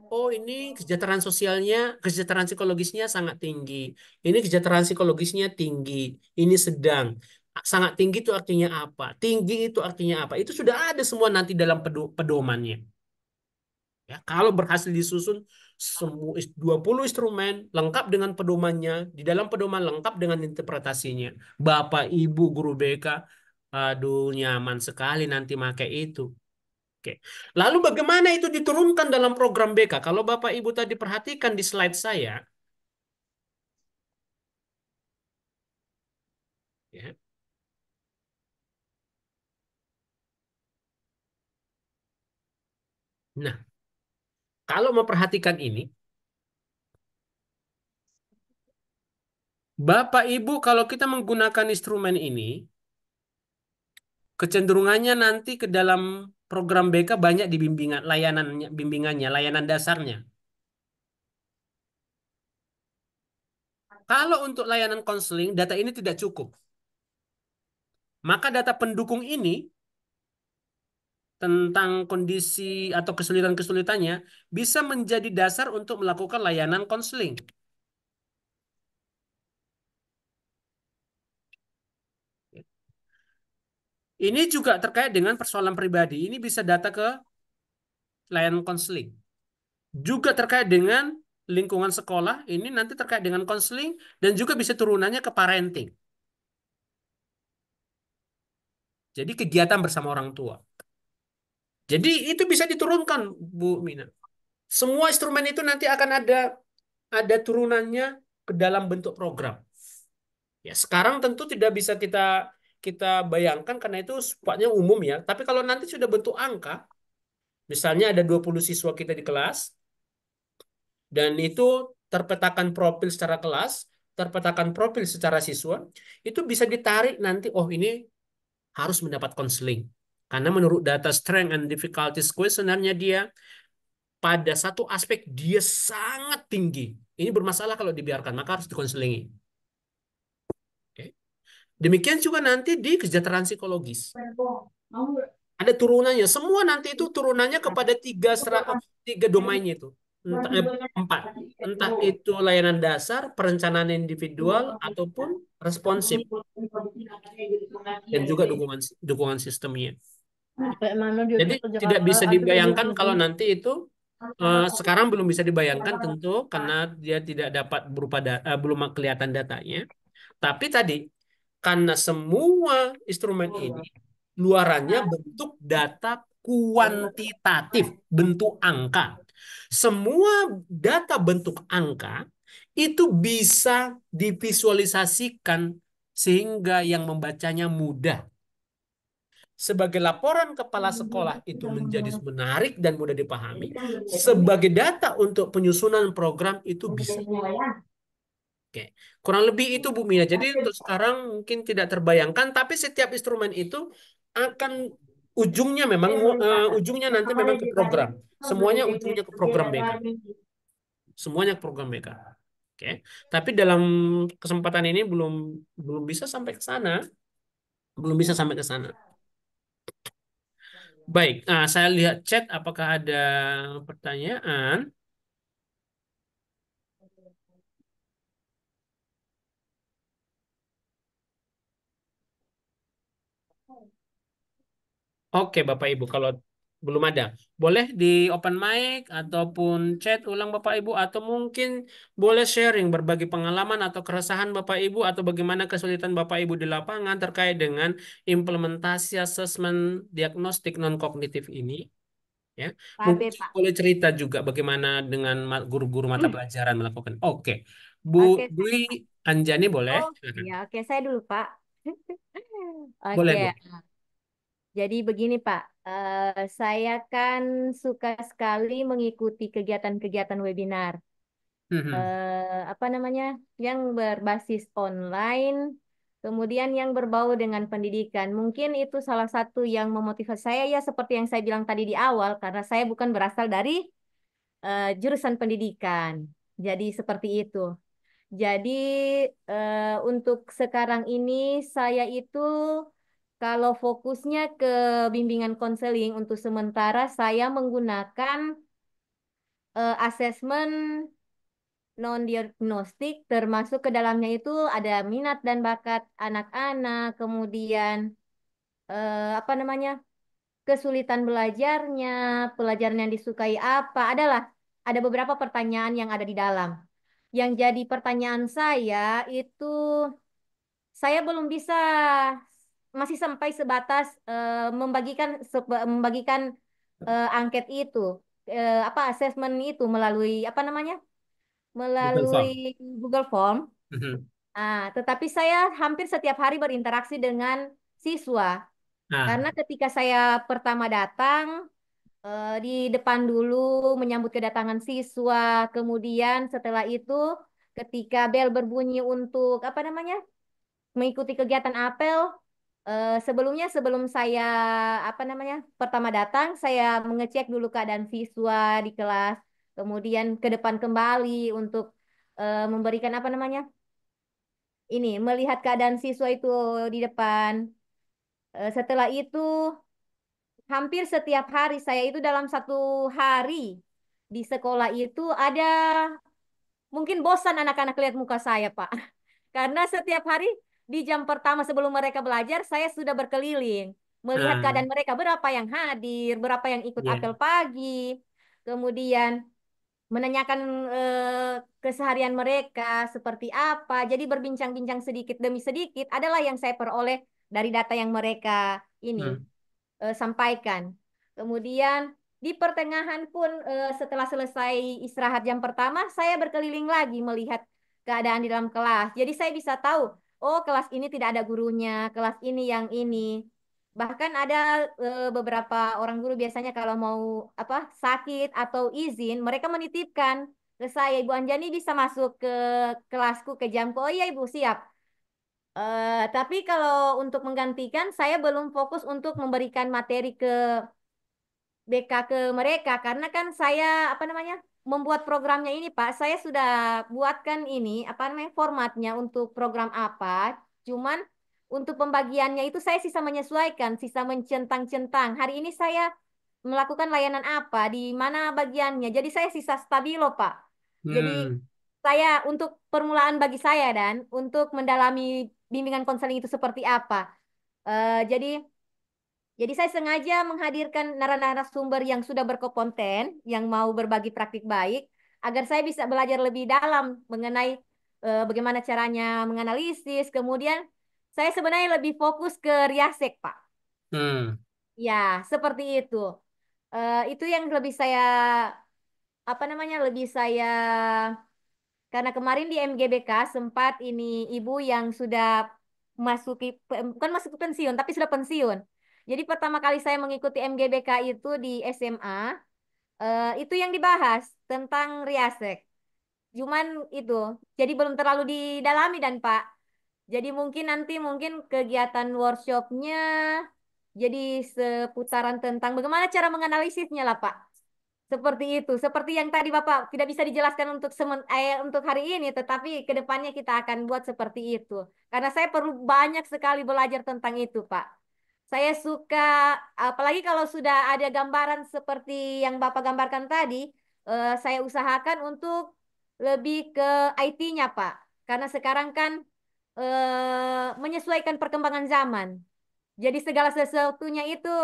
Oh, ini kesejahteraan sosialnya, kesejahteraan psikologisnya sangat tinggi. Ini kesejahteraan psikologisnya tinggi. Ini sedang. Sangat tinggi itu artinya apa? Tinggi itu artinya apa? Itu sudah ada semua nanti dalam pedomannya. Ya, kalau berhasil disusun 20 instrumen lengkap dengan pedomannya, di dalam pedoman lengkap dengan interpretasinya. Bapak, Ibu, guru BK, aduh nyaman sekali nanti pakai itu. Oke. Lalu bagaimana itu diturunkan dalam program BK? Kalau Bapak Ibu tadi perhatikan di slide saya, ya. Nah, kalau memperhatikan ini, Bapak Ibu kalau kita menggunakan instrumen ini, kecenderungannya nanti ke dalam program BK banyak di bimbingannya, layanan dasarnya. Kalau untuk layanan konseling, data ini tidak cukup. Maka data pendukung ini tentang kondisi atau kesulitan-kesulitannya bisa menjadi dasar untuk melakukan layanan konseling. Ini juga terkait dengan persoalan pribadi. Ini bisa data ke layanan konseling. Juga terkait dengan lingkungan sekolah, ini nanti terkait dengan konseling dan juga bisa turunannya ke parenting. Jadi kegiatan bersama orang tua. Jadi itu bisa diturunkan, Bu Mina. Semua instrumen itu nanti akan ada turunannya ke dalam bentuk program. Ya, sekarang tentu tidak bisa kita kita bayangkan karena itu sifatnya umum ya. Tapi kalau nanti sudah bentuk angka, misalnya ada 20 siswa kita di kelas, dan itu terpetakan profil secara kelas, terpetakan profil secara siswa, itu bisa ditarik nanti, oh ini harus mendapat konseling. Karena menurut data Strength and Difficulties Questionnaire-nya dia, pada satu aspek dia sangat tinggi. Ini bermasalah kalau dibiarkan, maka harus dikonselingi. Oke. Demikian juga nanti di kesejahteraan psikologis. Ada turunannya. Semua nanti itu turunannya kepada tiga domainnya itu. Empat. Entah itu layanan dasar, perencanaan individual, ataupun responsif. Dan juga dukungan sistemnya. Jadi tidak bisa dibayangkan kalau nanti itu sekarang belum bisa dibayangkan tentu karena dia tidak dapat belum kelihatan datanya. Tapi tadi karena semua instrumen ini luarannya bentuk data kuantitatif, bentuk angka. Semua data bentuk angka itu bisa divisualisasikan sehingga yang membacanya mudah. Sebagai laporan kepala sekolah itu menjadi menarik dan mudah dipahami. Sebagai data untuk penyusunan program itu bisa. Oke, kurang lebih itu Bu Mia. Jadi untuk sekarang mungkin tidak terbayangkan, tapi setiap instrumen itu akan ujungnya nanti memang ke program. Semuanya ujungnya ke program BK. Semuanya ke program BK. Oke, tapi dalam kesempatan ini belum bisa sampai ke sana. Belum bisa sampai ke sana. Baik, saya lihat chat apakah ada pertanyaan. Oke, Bapak Ibu, kalau belum ada, boleh di open mic ataupun chat ulang Bapak Ibu, atau mungkin boleh sharing berbagi pengalaman atau keresahan Bapak Ibu, atau bagaimana kesulitan Bapak Ibu di lapangan terkait dengan implementasi asesmen diagnostik non-kognitif ini. Ya,
Pak
mungkin
B, Pak.
boleh cerita juga bagaimana dengan guru-guru mata pelajaran melakukan. Oke, Bu
Oke,
Dwi Anjani boleh.
oh
Silakan.
ya, oke saya dulu Pak.
Boleh,
Oke,
Bu.
jadi begini Pak, saya kan suka sekali mengikuti kegiatan-kegiatan webinar,
Mhm.
apa namanya, yang berbasis online, kemudian yang berbau dengan pendidikan. Mungkin itu salah satu yang memotivasi saya ya seperti yang saya bilang tadi di awal, karena saya bukan berasal dari jurusan pendidikan. Jadi seperti itu. Jadi untuk sekarang ini saya itu kalau fokusnya ke bimbingan konseling untuk sementara saya menggunakan asesmen non diagnostik termasuk ke dalamnya itu ada minat dan bakat anak-anak, kemudian apa namanya? Kesulitan belajarnya, pelajaran yang disukai apa, ada beberapa pertanyaan yang ada di dalam. Yang jadi pertanyaan saya itu saya belum bisa masih sampai sebatas membagikan angket itu apa asesmen itu melalui apa namanya
Google
melalui
Form.
Google Form.
Mhm.
Tetapi saya hampir setiap hari berinteraksi dengan siswa
Ah,
karena ketika saya pertama datang di depan dulu menyambut kedatangan siswa, kemudian setelah itu ketika bel berbunyi untuk apa namanya mengikuti kegiatan apel. Sebelum saya apa namanya pertama datang, saya mengecek dulu keadaan siswa di kelas, kemudian ke depan kembali untuk memberikan apa namanya ini melihat keadaan siswa itu di depan. Setelah itu hampir setiap hari saya itu dalam satu hari di sekolah itu ada mungkin bosan anak-anak lihat muka saya, Pak. Karena setiap hari di jam pertama sebelum mereka belajar, saya sudah berkeliling. Melihat
ah,
keadaan mereka, berapa yang hadir, berapa yang ikut
ya.
apel pagi. Kemudian menanyakan keseharian mereka seperti apa. Jadi berbincang-bincang sedikit demi sedikit adalah yang saya peroleh dari data yang mereka ini
Hmm.
sampaikan. Kemudian di pertengahan pun setelah selesai istirahat jam pertama, saya berkeliling lagi melihat keadaan di dalam kelas. Jadi saya bisa tahu, oh kelas ini tidak ada gurunya, kelas ini yang ini. Bahkan ada beberapa orang guru biasanya kalau mau apa sakit atau izin, mereka menitipkan ke saya, Ibu Anjani bisa masuk ke kelasku ke jamku. Oh iya Ibu siap. Tapi kalau untuk menggantikan, saya belum fokus untuk memberikan materi ke BK ke mereka karena kan saya apa namanya membuat programnya ini Pak. Saya sudah buatkan ini apa namanya formatnya untuk program apa. Cuman untuk pembagiannya itu saya sisa menyesuaikan, sisa mencentang-centang. Hari ini saya melakukan layanan apa, di mana bagiannya. Jadi saya sisa stabilo Pak. Jadi
Hmm.
saya untuk permulaan bagi saya dan untuk mendalami bimbingan konseling itu seperti apa. Jadi saya sengaja menghadirkan narasumber yang sudah berkompeten, yang mau berbagi praktik baik, agar saya bisa belajar lebih dalam mengenai bagaimana caranya menganalisis. Kemudian saya sebenarnya lebih fokus ke Riasek, Pak.
Hmm.
Ya, seperti itu. Itu yang lebih saya, apa namanya, lebih saya, karena kemarin di MGBK sempat ini ibu yang sudah bukan masuk ke pensiun, tapi sudah pensiun. Jadi pertama kali saya mengikuti MGBK itu di SMA, itu yang dibahas tentang Riasek. Cuman itu, jadi belum terlalu didalami dan Pak. Jadi mungkin kegiatan workshopnya jadi seputaran tentang bagaimana cara menganalisisnya lah Pak. Seperti itu, seperti yang tadi Bapak tidak bisa dijelaskan untuk hari ini, tetapi ke depannya kita akan buat seperti itu. Karena saya perlu banyak sekali belajar tentang itu, Pak. Saya suka, apalagi kalau sudah ada gambaran seperti yang Bapak gambarkan tadi, saya usahakan untuk lebih ke IT-nya, Pak. Karena sekarang kan menyesuaikan perkembangan zaman. Jadi segala sesuatunya itu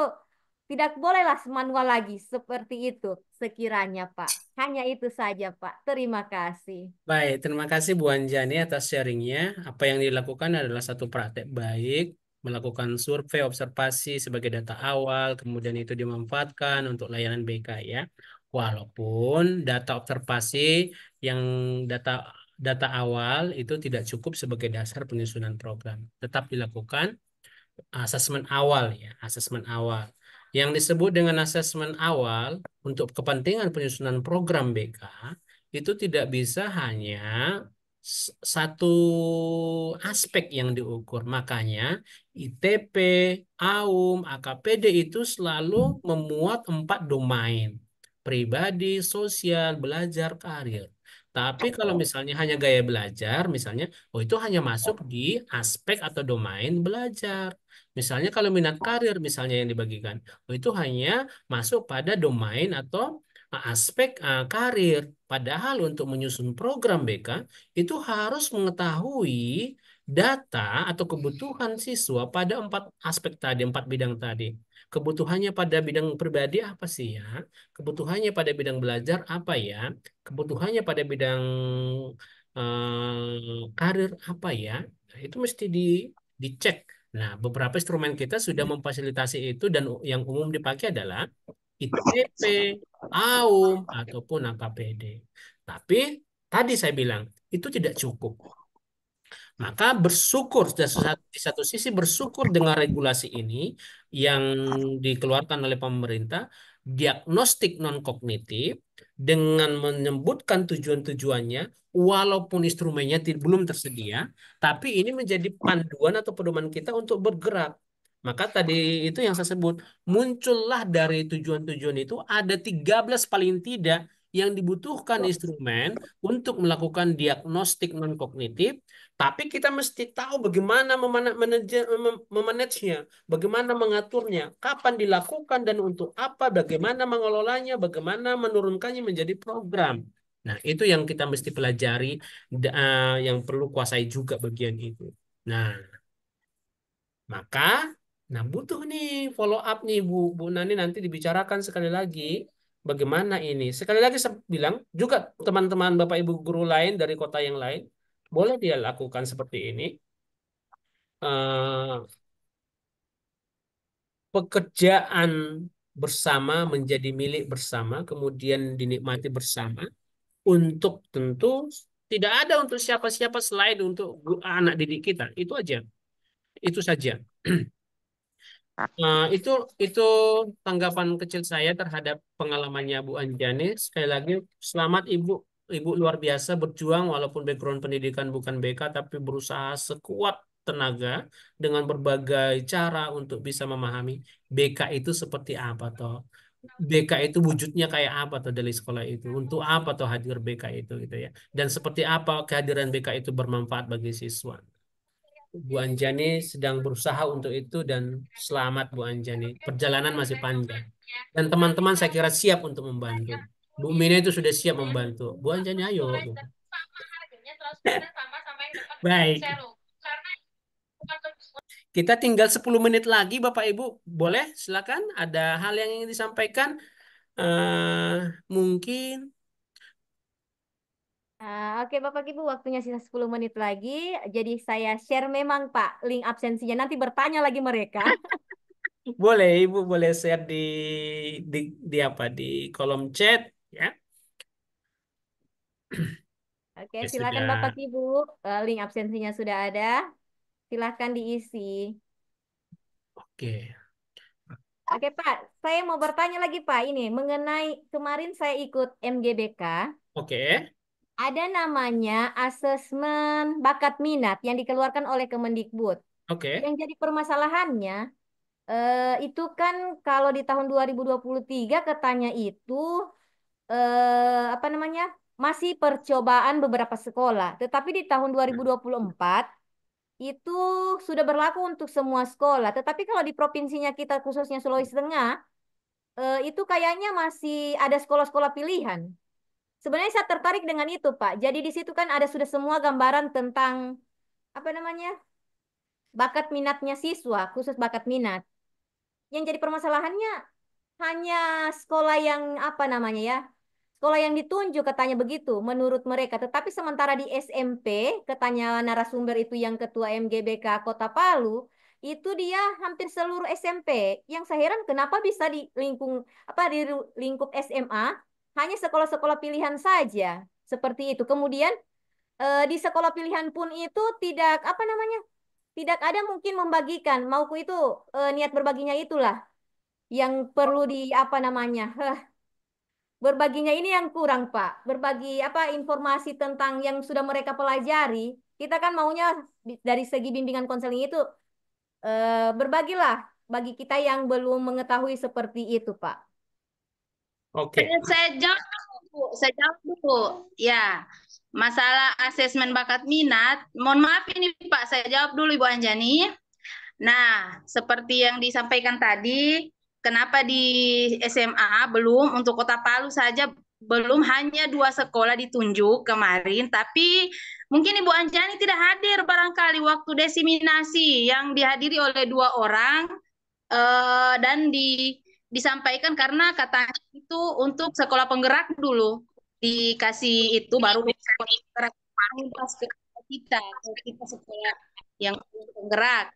tidak bolehlah manual lagi seperti itu sekiranya, Pak. Hanya itu saja, Pak. Terima kasih.
Baik, terima kasih Bu Anjani atas sharingnya. Apa yang dilakukan adalah satu praktek baik, melakukan survei observasi sebagai data awal, kemudian itu dimanfaatkan untuk layanan BK ya. Walaupun data observasi yang data data awal itu tidak cukup sebagai dasar penyusunan program, tetap dilakukan asesmen awal ya, asesmen awal. Yang disebut dengan asesmen awal untuk kepentingan penyusunan program BK itu tidak bisa hanya satu aspek yang diukur. Makanya ITP, AUM, AKPD itu selalu memuat 4 domain. Pribadi, sosial, belajar, karir. Tapi kalau misalnya hanya gaya belajar, misalnya, oh itu hanya masuk di aspek atau domain belajar. Misalnya kalau minat karir misalnya yang dibagikan, oh itu hanya masuk pada domain atau aspek karir. Padahal untuk menyusun program BK itu harus mengetahui data atau kebutuhan siswa pada 4 aspek tadi, 4 bidang tadi. Kebutuhannya pada bidang pribadi apa sih ya? Kebutuhannya pada bidang belajar apa ya? Kebutuhannya pada bidang karir apa ya? Nah, itu mesti dicek. Nah, beberapa instrumen kita sudah memfasilitasi itu dan yang umum dipakai adalah ITP, AUM, ataupun AKPD. Tapi tadi saya bilang itu tidak cukup. Maka bersyukur di satu sisi bersyukur dengan regulasi ini yang dikeluarkan oleh pemerintah, diagnostik non kognitif dengan menyebutkan tujuan-tujuannya walaupun instrumennya belum tersedia, tapi ini menjadi panduan atau pedoman kita untuk bergerak. Maka tadi itu yang saya sebut, muncullah dari tujuan-tujuan itu ada 13 paling tidak yang dibutuhkan instrumen untuk melakukan diagnostik non kognitif, tapi kita mesti tahu bagaimana memanagenya, bagaimana mengaturnya, kapan dilakukan dan untuk apa, bagaimana mengelolanya, bagaimana menurunkannya menjadi program. Nah, itu yang kita mesti pelajari, yang perlu kuasai juga bagian itu. Nah, maka, nah butuh nih follow up nih Bu Nani nanti dibicarakan sekali lagi bagaimana ini. Sekali lagi saya bilang juga teman-teman Bapak Ibu guru lain dari kota yang lain boleh dia lakukan seperti ini. Eh, Pekerjaan bersama menjadi milik bersama, kemudian dinikmati bersama untuk tentu tidak ada untuk siapa-siapa selain untuk anak didik kita. Itu aja. Itu saja. Itu tanggapan kecil saya terhadap pengalamannya Bu Anjani. Sekali lagi, selamat Ibu. Ibu luar biasa berjuang walaupun background pendidikan bukan BK, tapi berusaha sekuat tenaga dengan berbagai cara untuk bisa memahami BK itu seperti apa toh. BK itu wujudnya kayak apa toh dari sekolah itu. Untuk apa toh hadir BK itu gitu ya. Dan seperti apa kehadiran BK itu bermanfaat bagi siswa. Bu Anjani sedang berusaha untuk itu dan selamat Bu Anjani. Perjalanan masih panjang. Dan teman-teman saya kira siap untuk membantu. Bu Mina itu sudah siap membantu. Bu Anjani ayo. Baik. Kita tinggal 10 menit lagi Bapak Ibu. Boleh? Silakan. Ada hal yang ingin disampaikan? Mungkin.
Oke Bapak Ibu, waktunya sisa 10 menit lagi. Jadi saya share memang Pak link absensinya. Nanti bertanya lagi mereka.
Boleh, Ibu boleh share di, di apa? Di kolom chat ya.
Oke,
Ya,
silakan
sudah.
Bapak Ibu. Link absensinya sudah ada. Silakan diisi.
Oke.
Oke Pak, saya mau bertanya lagi Pak. Ini mengenai kemarin saya ikut MGBK.
Oke.
Ada namanya asesmen bakat minat yang dikeluarkan oleh Kemendikbud.
Oke.
Yang jadi permasalahannya, itu kan kalau di tahun 2023 katanya itu apa namanya, masih percobaan beberapa sekolah. Tetapi di tahun 2024 itu sudah berlaku untuk semua sekolah. Tetapi kalau di provinsinya kita khususnya Sulawesi Tengah, itu kayaknya masih ada sekolah-sekolah pilihan. Sebenarnya saya tertarik dengan itu, Pak. Jadi di situ kan ada sudah semua gambaran tentang apa namanya, bakat minatnya siswa, khusus bakat minat. Yang jadi permasalahannya hanya sekolah yang apa namanya ya, sekolah yang ditunjuk katanya begitu menurut mereka. Tetapi sementara di SMP, katanya narasumber itu yang ketua MGBK Kota Palu, itu dia hampir seluruh SMP. Yang saya heran kenapa bisa di di lingkup SMA hanya sekolah-sekolah pilihan saja seperti itu. Kemudian di sekolah pilihan pun itu tidak apa namanya, tidak ada mungkin membagikan. Mauku itu niat berbaginya itulah yang perlu di apa namanya. Berbaginya ini yang kurang, Pak. Berbagi apa informasi tentang yang sudah mereka pelajari. Kita kan maunya dari segi bimbingan konseling itu berbagilah bagi kita yang belum mengetahui seperti itu, Pak.
Oke.
Saya jawab dulu, saya jawab dulu. Ya, masalah asesmen bakat minat, mohon maaf ini Pak, saya jawab dulu Ibu Anjani. Nah, seperti yang disampaikan tadi, kenapa di SMA belum, untuk Kota Palu saja belum, hanya 2 sekolah ditunjuk kemarin, tapi mungkin Ibu Anjani tidak hadir barangkali waktu desiminasi yang dihadiri oleh 2 orang, dan disampaikan karena katanya itu untuk sekolah penggerak dulu, dikasih itu baru sekolah penggerak pas ke kita sekolah yang penggerak.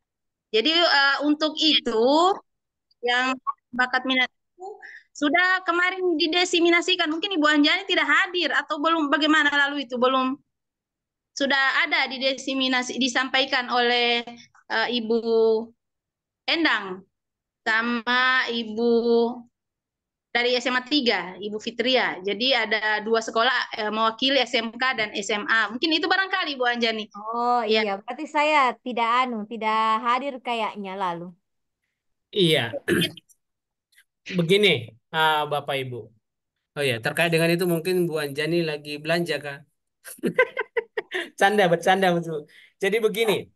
Jadi untuk itu yang bakat minat itu sudah kemarin didesiminasikan. Mungkin Ibu Anjani tidak hadir atau belum, bagaimana lalu itu belum, sudah ada didesiminasi, disampaikan oleh Ibu Endang sama Ibu dari SMA 3, Ibu Fitria. Jadi ada 2 sekolah mewakili SMK dan SMA. Mungkin itu barangkali Ibu Anjani.
Oh
Ya.
iya, berarti saya tidak hadir kayaknya lalu.
Iya. Begini, Bapak Ibu. Oh ya, terkait dengan itu mungkin Bu Anjani lagi belanja kah? Canda, bercanda betul. Jadi begini,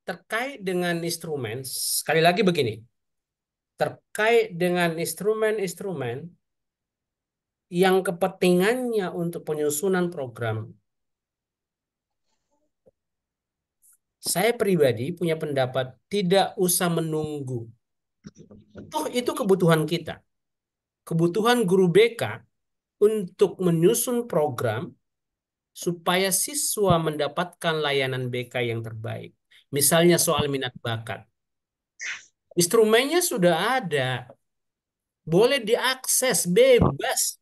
terkait dengan instrumen, sekali lagi begini, terkait dengan instrumen-instrumen yang kepentingannya untuk penyusunan program, saya pribadi punya pendapat tidak usah menunggu. Toh itu kebutuhan kita. Kebutuhan guru BK untuk menyusun program supaya siswa mendapatkan layanan BK yang terbaik. Misalnya soal minat bakat. Instrumennya sudah ada. Boleh diakses bebas.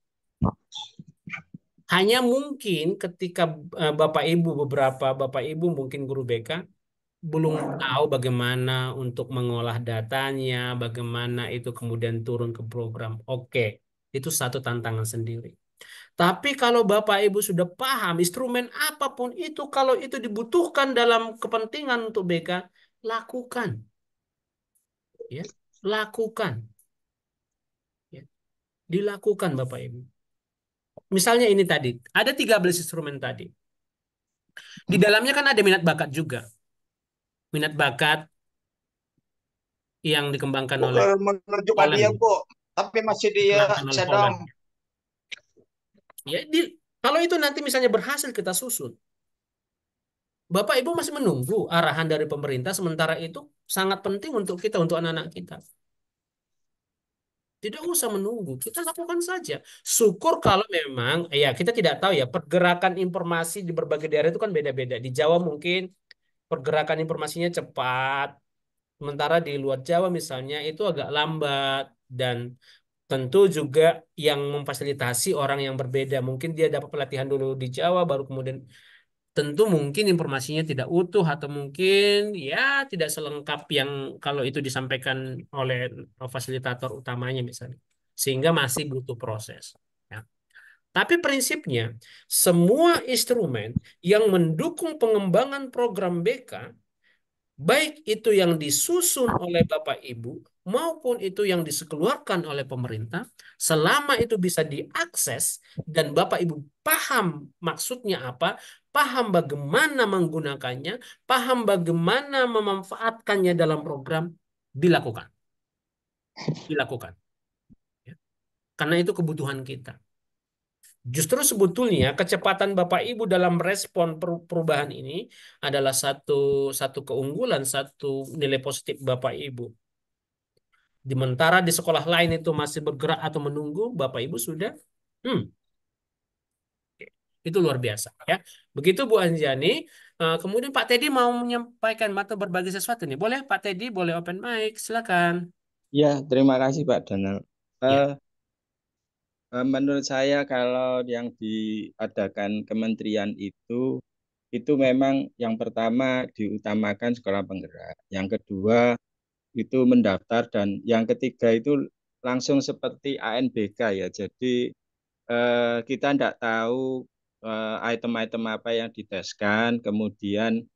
Hanya mungkin ketika beberapa Bapak Ibu mungkin guru BK belum tahu bagaimana untuk mengolah datanya, bagaimana itu kemudian turun ke program. Oke, itu satu tantangan sendiri. Tapi kalau Bapak Ibu sudah paham instrumen apapun itu, kalau itu dibutuhkan dalam kepentingan untuk BK, lakukan. Ya, lakukan. Ya, dilakukan Bapak Ibu. Misalnya ini tadi, ada 13 instrumen tadi. Di dalamnya kan ada minat bakat juga. Minat bakat yang dikembangkan oleh
menunjukkan
Poland.
dia Bu, tapi masih dia
Dikembangkan oleh
sedang
Poland. Ya, kalau itu nanti misalnya berhasil kita susun, Bapak Ibu masih menunggu arahan dari pemerintah, sementara itu sangat penting untuk kita, untuk anak-anak kita. Tidak usah menunggu, kita lakukan saja. Syukur kalau memang, ya kita tidak tahu ya, pergerakan informasi di berbagai daerah itu kan beda-beda. Di Jawa mungkin pergerakan informasinya cepat, sementara di luar Jawa misalnya itu agak lambat, dan tentu juga yang memfasilitasi orang yang berbeda. Mungkin dia dapat pelatihan dulu di Jawa, baru kemudian tentu mungkin informasinya tidak utuh atau mungkin ya tidak selengkap yang kalau itu disampaikan oleh fasilitator utamanya misalnya. Sehingga masih butuh proses. Ya. Tapi prinsipnya semua instrumen yang mendukung pengembangan program BK baik itu yang disusun oleh Bapak Ibu maupun itu yang dikeluarkan oleh pemerintah, selama itu bisa diakses dan Bapak Ibu paham maksudnya apa, paham bagaimana menggunakannya, paham bagaimana memanfaatkannya dalam program, dilakukan, dilakukan. Ya. Karena itu kebutuhan kita. Justru sebetulnya kecepatan Bapak Ibu dalam respon perubahan ini adalah satu satu keunggulan, satu nilai positif Bapak Ibu. Sementara di sekolah lain itu masih bergerak atau menunggu, Bapak Ibu sudah, hmm, itu luar biasa ya. Begitu Bu Anjani. Kemudian Pak Teddy mau menyampaikan atau berbagi sesuatu nih. Boleh Pak Teddy, boleh open mic, silakan.
Ya, terima kasih Pak Donald.
Ya.
Eh, Menurut saya kalau yang diadakan kementerian itu memang yang pertama diutamakan sekolah penggerak. Yang kedua itu mendaftar dan yang ketiga itu langsung seperti ANBK ya. Jadi kita tidak tahu item-item apa yang diteskan, kemudian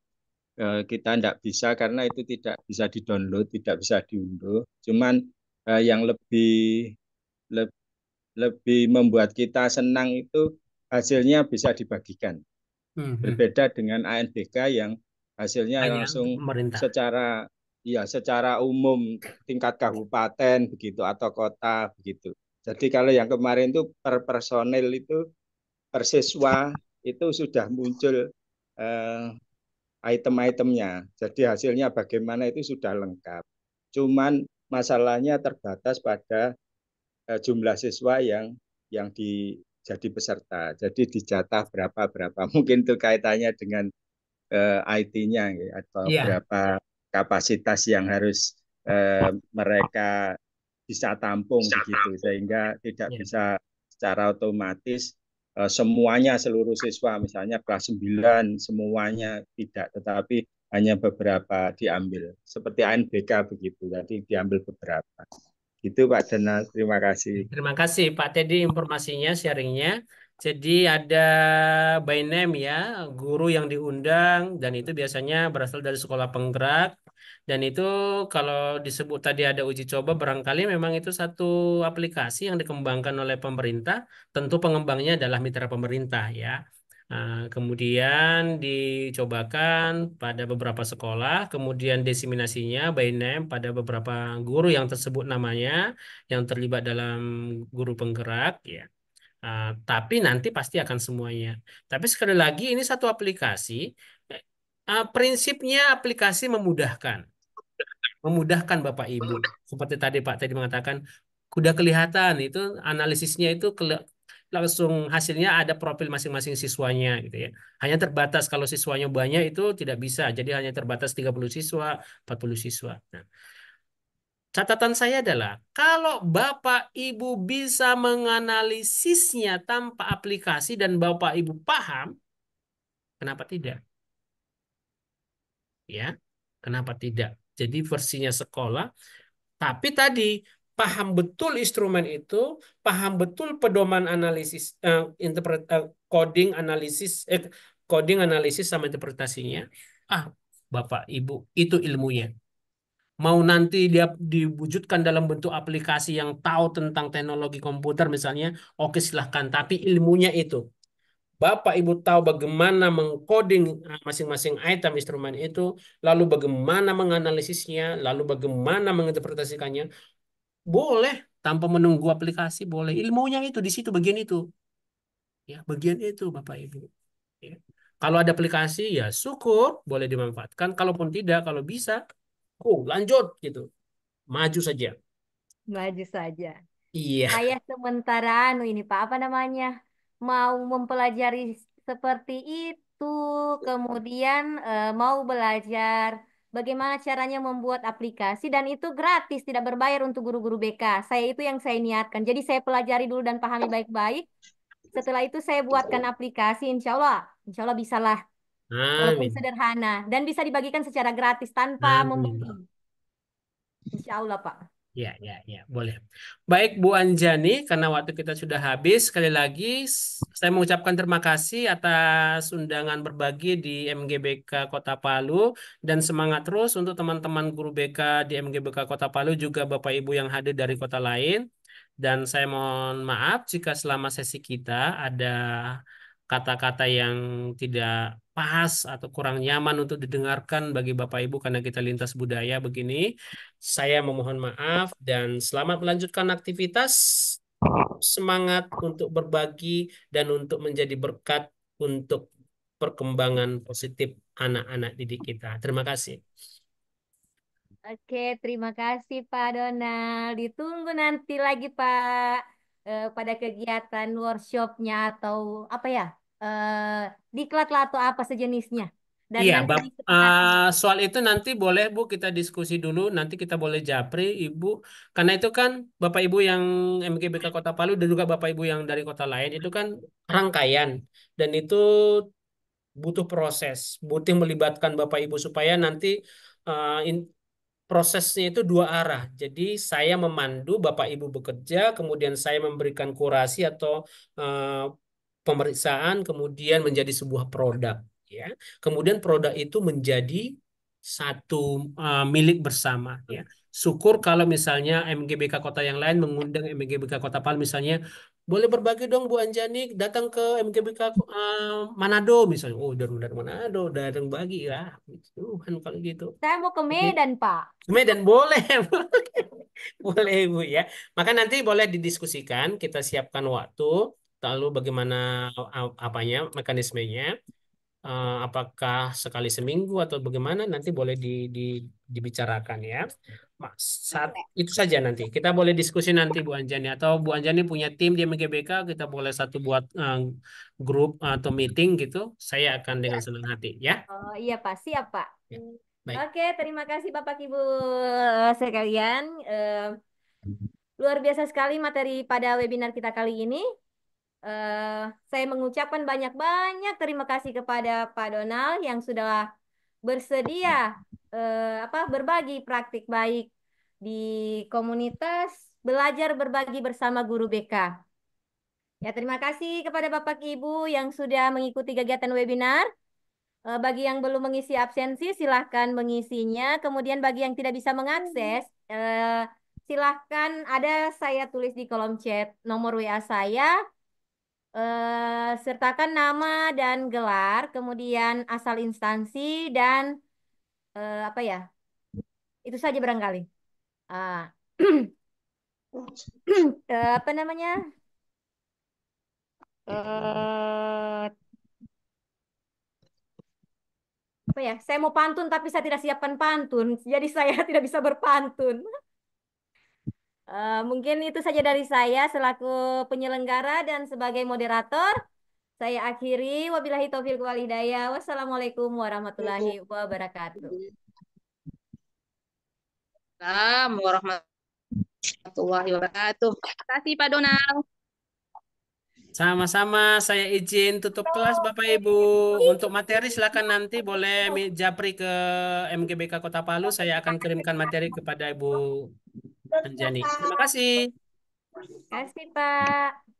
kita tidak bisa karena itu tidak bisa didownload, tidak bisa diunduh. Cuman yang le- lebih membuat kita senang itu hasilnya bisa dibagikan. Berbeda dengan ANBK yang hasilnya
Hanya untuk
langsung
pemerintah.
secara umum tingkat kabupaten begitu atau kota begitu. Jadi kalau yang kemarin itu per personil itu per siswa itu sudah muncul eh, item-itemnya. Jadi hasilnya bagaimana itu sudah lengkap. Cuman masalahnya terbatas pada jumlah siswa yang jadi peserta. Jadi dijatah berapa. Mungkin itu kaitannya dengan IT-nya atau
Iya.
berapa kapasitas yang harus mereka bisa tampung begitu sehingga tidak
Iya.
bisa secara otomatis semuanya seluruh siswa misalnya kelas 9 semuanya tidak, tetapi hanya beberapa diambil seperti ANBK begitu, jadi diambil beberapa. Itu Pak Dana, terima kasih.
Terima kasih Pak Teddy informasinya, sharingnya. Jadi ada by name ya, guru yang diundang dan itu biasanya berasal dari sekolah penggerak. Dan itu kalau disebut tadi ada uji coba, barangkali memang itu satu aplikasi yang dikembangkan oleh pemerintah. Tentu pengembangnya adalah mitra pemerintah ya. Kemudian dicobakan pada beberapa sekolah, kemudian diseminasinya by name pada beberapa guru yang tersebut namanya yang terlibat dalam guru penggerak ya. Tapi nanti pasti akan semuanya. Tapi sekali lagi ini satu aplikasi. eh, Prinsipnya aplikasi memudahkan, memudahkan Bapak Ibu. Seperti tadi Pak tadi mengatakan, udah kelihatan itu analisisnya itu langsung hasilnya ada profil masing-masing siswanya gitu ya. Hanya terbatas kalau siswanya banyak itu tidak bisa. Jadi hanya terbatas 30 siswa, 40 siswa. Nah, catatan saya adalah kalau Bapak Ibu bisa menganalisisnya tanpa aplikasi dan Bapak Ibu paham, kenapa tidak? Ya, kenapa tidak? Jadi versinya sekolah, tapi tadi paham betul instrumen itu, paham betul pedoman analisis, coding analisis, coding analisis sama interpretasinya. Ah, Bapak Ibu, itu ilmunya. Mau nanti dia diwujudkan dalam bentuk aplikasi yang tahu tentang teknologi komputer misalnya, oke silahkan. Tapi ilmunya itu, Bapak Ibu tahu bagaimana mengcoding masing-masing item instrumen itu, lalu bagaimana menganalisisnya, lalu bagaimana menginterpretasikannya, boleh tanpa menunggu aplikasi, boleh. Ilmunya itu di situ bagian itu, ya bagian itu Bapak Ibu. Ya. Kalau ada aplikasi ya syukur boleh dimanfaatkan. Kalaupun tidak, kalau bisa, lanjut gitu, maju saja.
Maju saja.
Iya.
Saya sementara ini Pak, apa namanya? Mau mempelajari seperti itu, kemudian mau belajar bagaimana caranya membuat aplikasi dan itu gratis, tidak berbayar untuk guru-guru BK. Saya itu yang saya niatkan. Jadi saya pelajari dulu dan pahami baik-baik. Setelah itu saya buatkan aplikasi, insya Allah bisalah, walaupun
Amin.
sederhana dan bisa dibagikan secara gratis tanpa
Amin.
membeli. Insya Allah Pak.
Ya, ya, ya, boleh. Baik, Bu Anjani, karena waktu kita sudah habis, sekali lagi saya mengucapkan terima kasih atas undangan berbagi di MGBK Kota Palu dan semangat terus untuk teman-teman guru BK di MGBK Kota Palu juga Bapak Ibu yang hadir dari kota lain. Dan saya mohon maaf jika selama sesi kita ada kata-kata yang tidak pas atau kurang nyaman untuk didengarkan bagi Bapak Ibu karena kita lintas budaya begini. Saya memohon maaf dan selamat melanjutkan aktivitas. Semangat untuk berbagi dan untuk menjadi berkat untuk perkembangan positif anak-anak didik kita. Terima kasih.
Oke, terima kasih Pak Donald. Ditunggu nanti lagi Pak pada kegiatan workshopnya atau apa ya, diklat lah atau apa sejenisnya. Dan
Iya,
nanti
Bab,
di kesempatan
soal itu nanti boleh Bu kita diskusi dulu. Nanti kita boleh japri Ibu. Karena itu kan Bapak Ibu yang MGBK Kota Palu dan juga Bapak Ibu yang dari kota lain itu kan rangkaian. Dan itu butuh proses, butuh melibatkan Bapak Ibu supaya nanti uh, in- prosesnya itu dua arah. Jadi saya memandu Bapak Ibu bekerja, kemudian saya memberikan kurasi atau uh, pemeriksaan, kemudian menjadi sebuah produk. Ya, kemudian produk itu menjadi satu milik bersama. Ya, syukur kalau misalnya MGBK kota yang lain mengundang MGBK Kota Palu misalnya. Boleh berbagi dong Bu Anjani datang ke MGBK Manado misalnya. Oh, dari Manado, datang bagi ya. Tuhan kalau gitu.
saya mau ke
Oke.
Medan Pak.
Medan boleh, boleh Ibu ya. Maka nanti boleh didiskusikan, kita siapkan waktu, lalu bagaimana apanya, mekanismenya, apakah sekali seminggu atau bagaimana nanti boleh dibicarakan ya. Saat itu saja nanti kita boleh diskusi nanti Bu Anjani atau Bu Anjani punya tim di MGBK, kita boleh satu buat grup atau meeting gitu. Saya akan dengan senang hati ya.
Oh iya Pak, siap Pak.
Ya, baik.
Oke, terima kasih Bapak Ibu sekalian. Luar biasa sekali materi pada webinar kita kali ini. Saya mengucapkan banyak-banyak terima kasih kepada Pak Donald yang sudah bersedia berbagi praktik baik di komunitas belajar berbagi bersama guru BK. Ya, terima kasih kepada Bapak Ibu yang sudah mengikuti kegiatan webinar. Bagi yang belum mengisi absensi, silahkan mengisinya. Kemudian bagi yang tidak bisa mengakses, silahkan ada saya tulis di kolom chat nomor WA saya. Sertakan nama dan gelar, kemudian asal instansi dan apa ya? Itu saja barangkali. Ah, apa namanya? Eh, apa ya? Saya mau pantun tapi saya tidak siapkan pantun, jadi saya tidak bisa berpantun. Mungkin itu saja dari saya selaku penyelenggara dan sebagai moderator. Saya akhiri. Wabillahi taufiq wal hidayah. Wassalamualaikum warahmatullahi wabarakatuh.
Assalamualaikum warahmatullahi wabarakatuh. Terima kasih Pak Donald.
Sama-sama, saya izin tutup kelas Bapak Ibu. Untuk materi silakan nanti boleh japri ke MGBK Kota Palu. Saya akan kirimkan materi kepada Ibu Anjani. Terima kasih.
Terima kasih, Pak.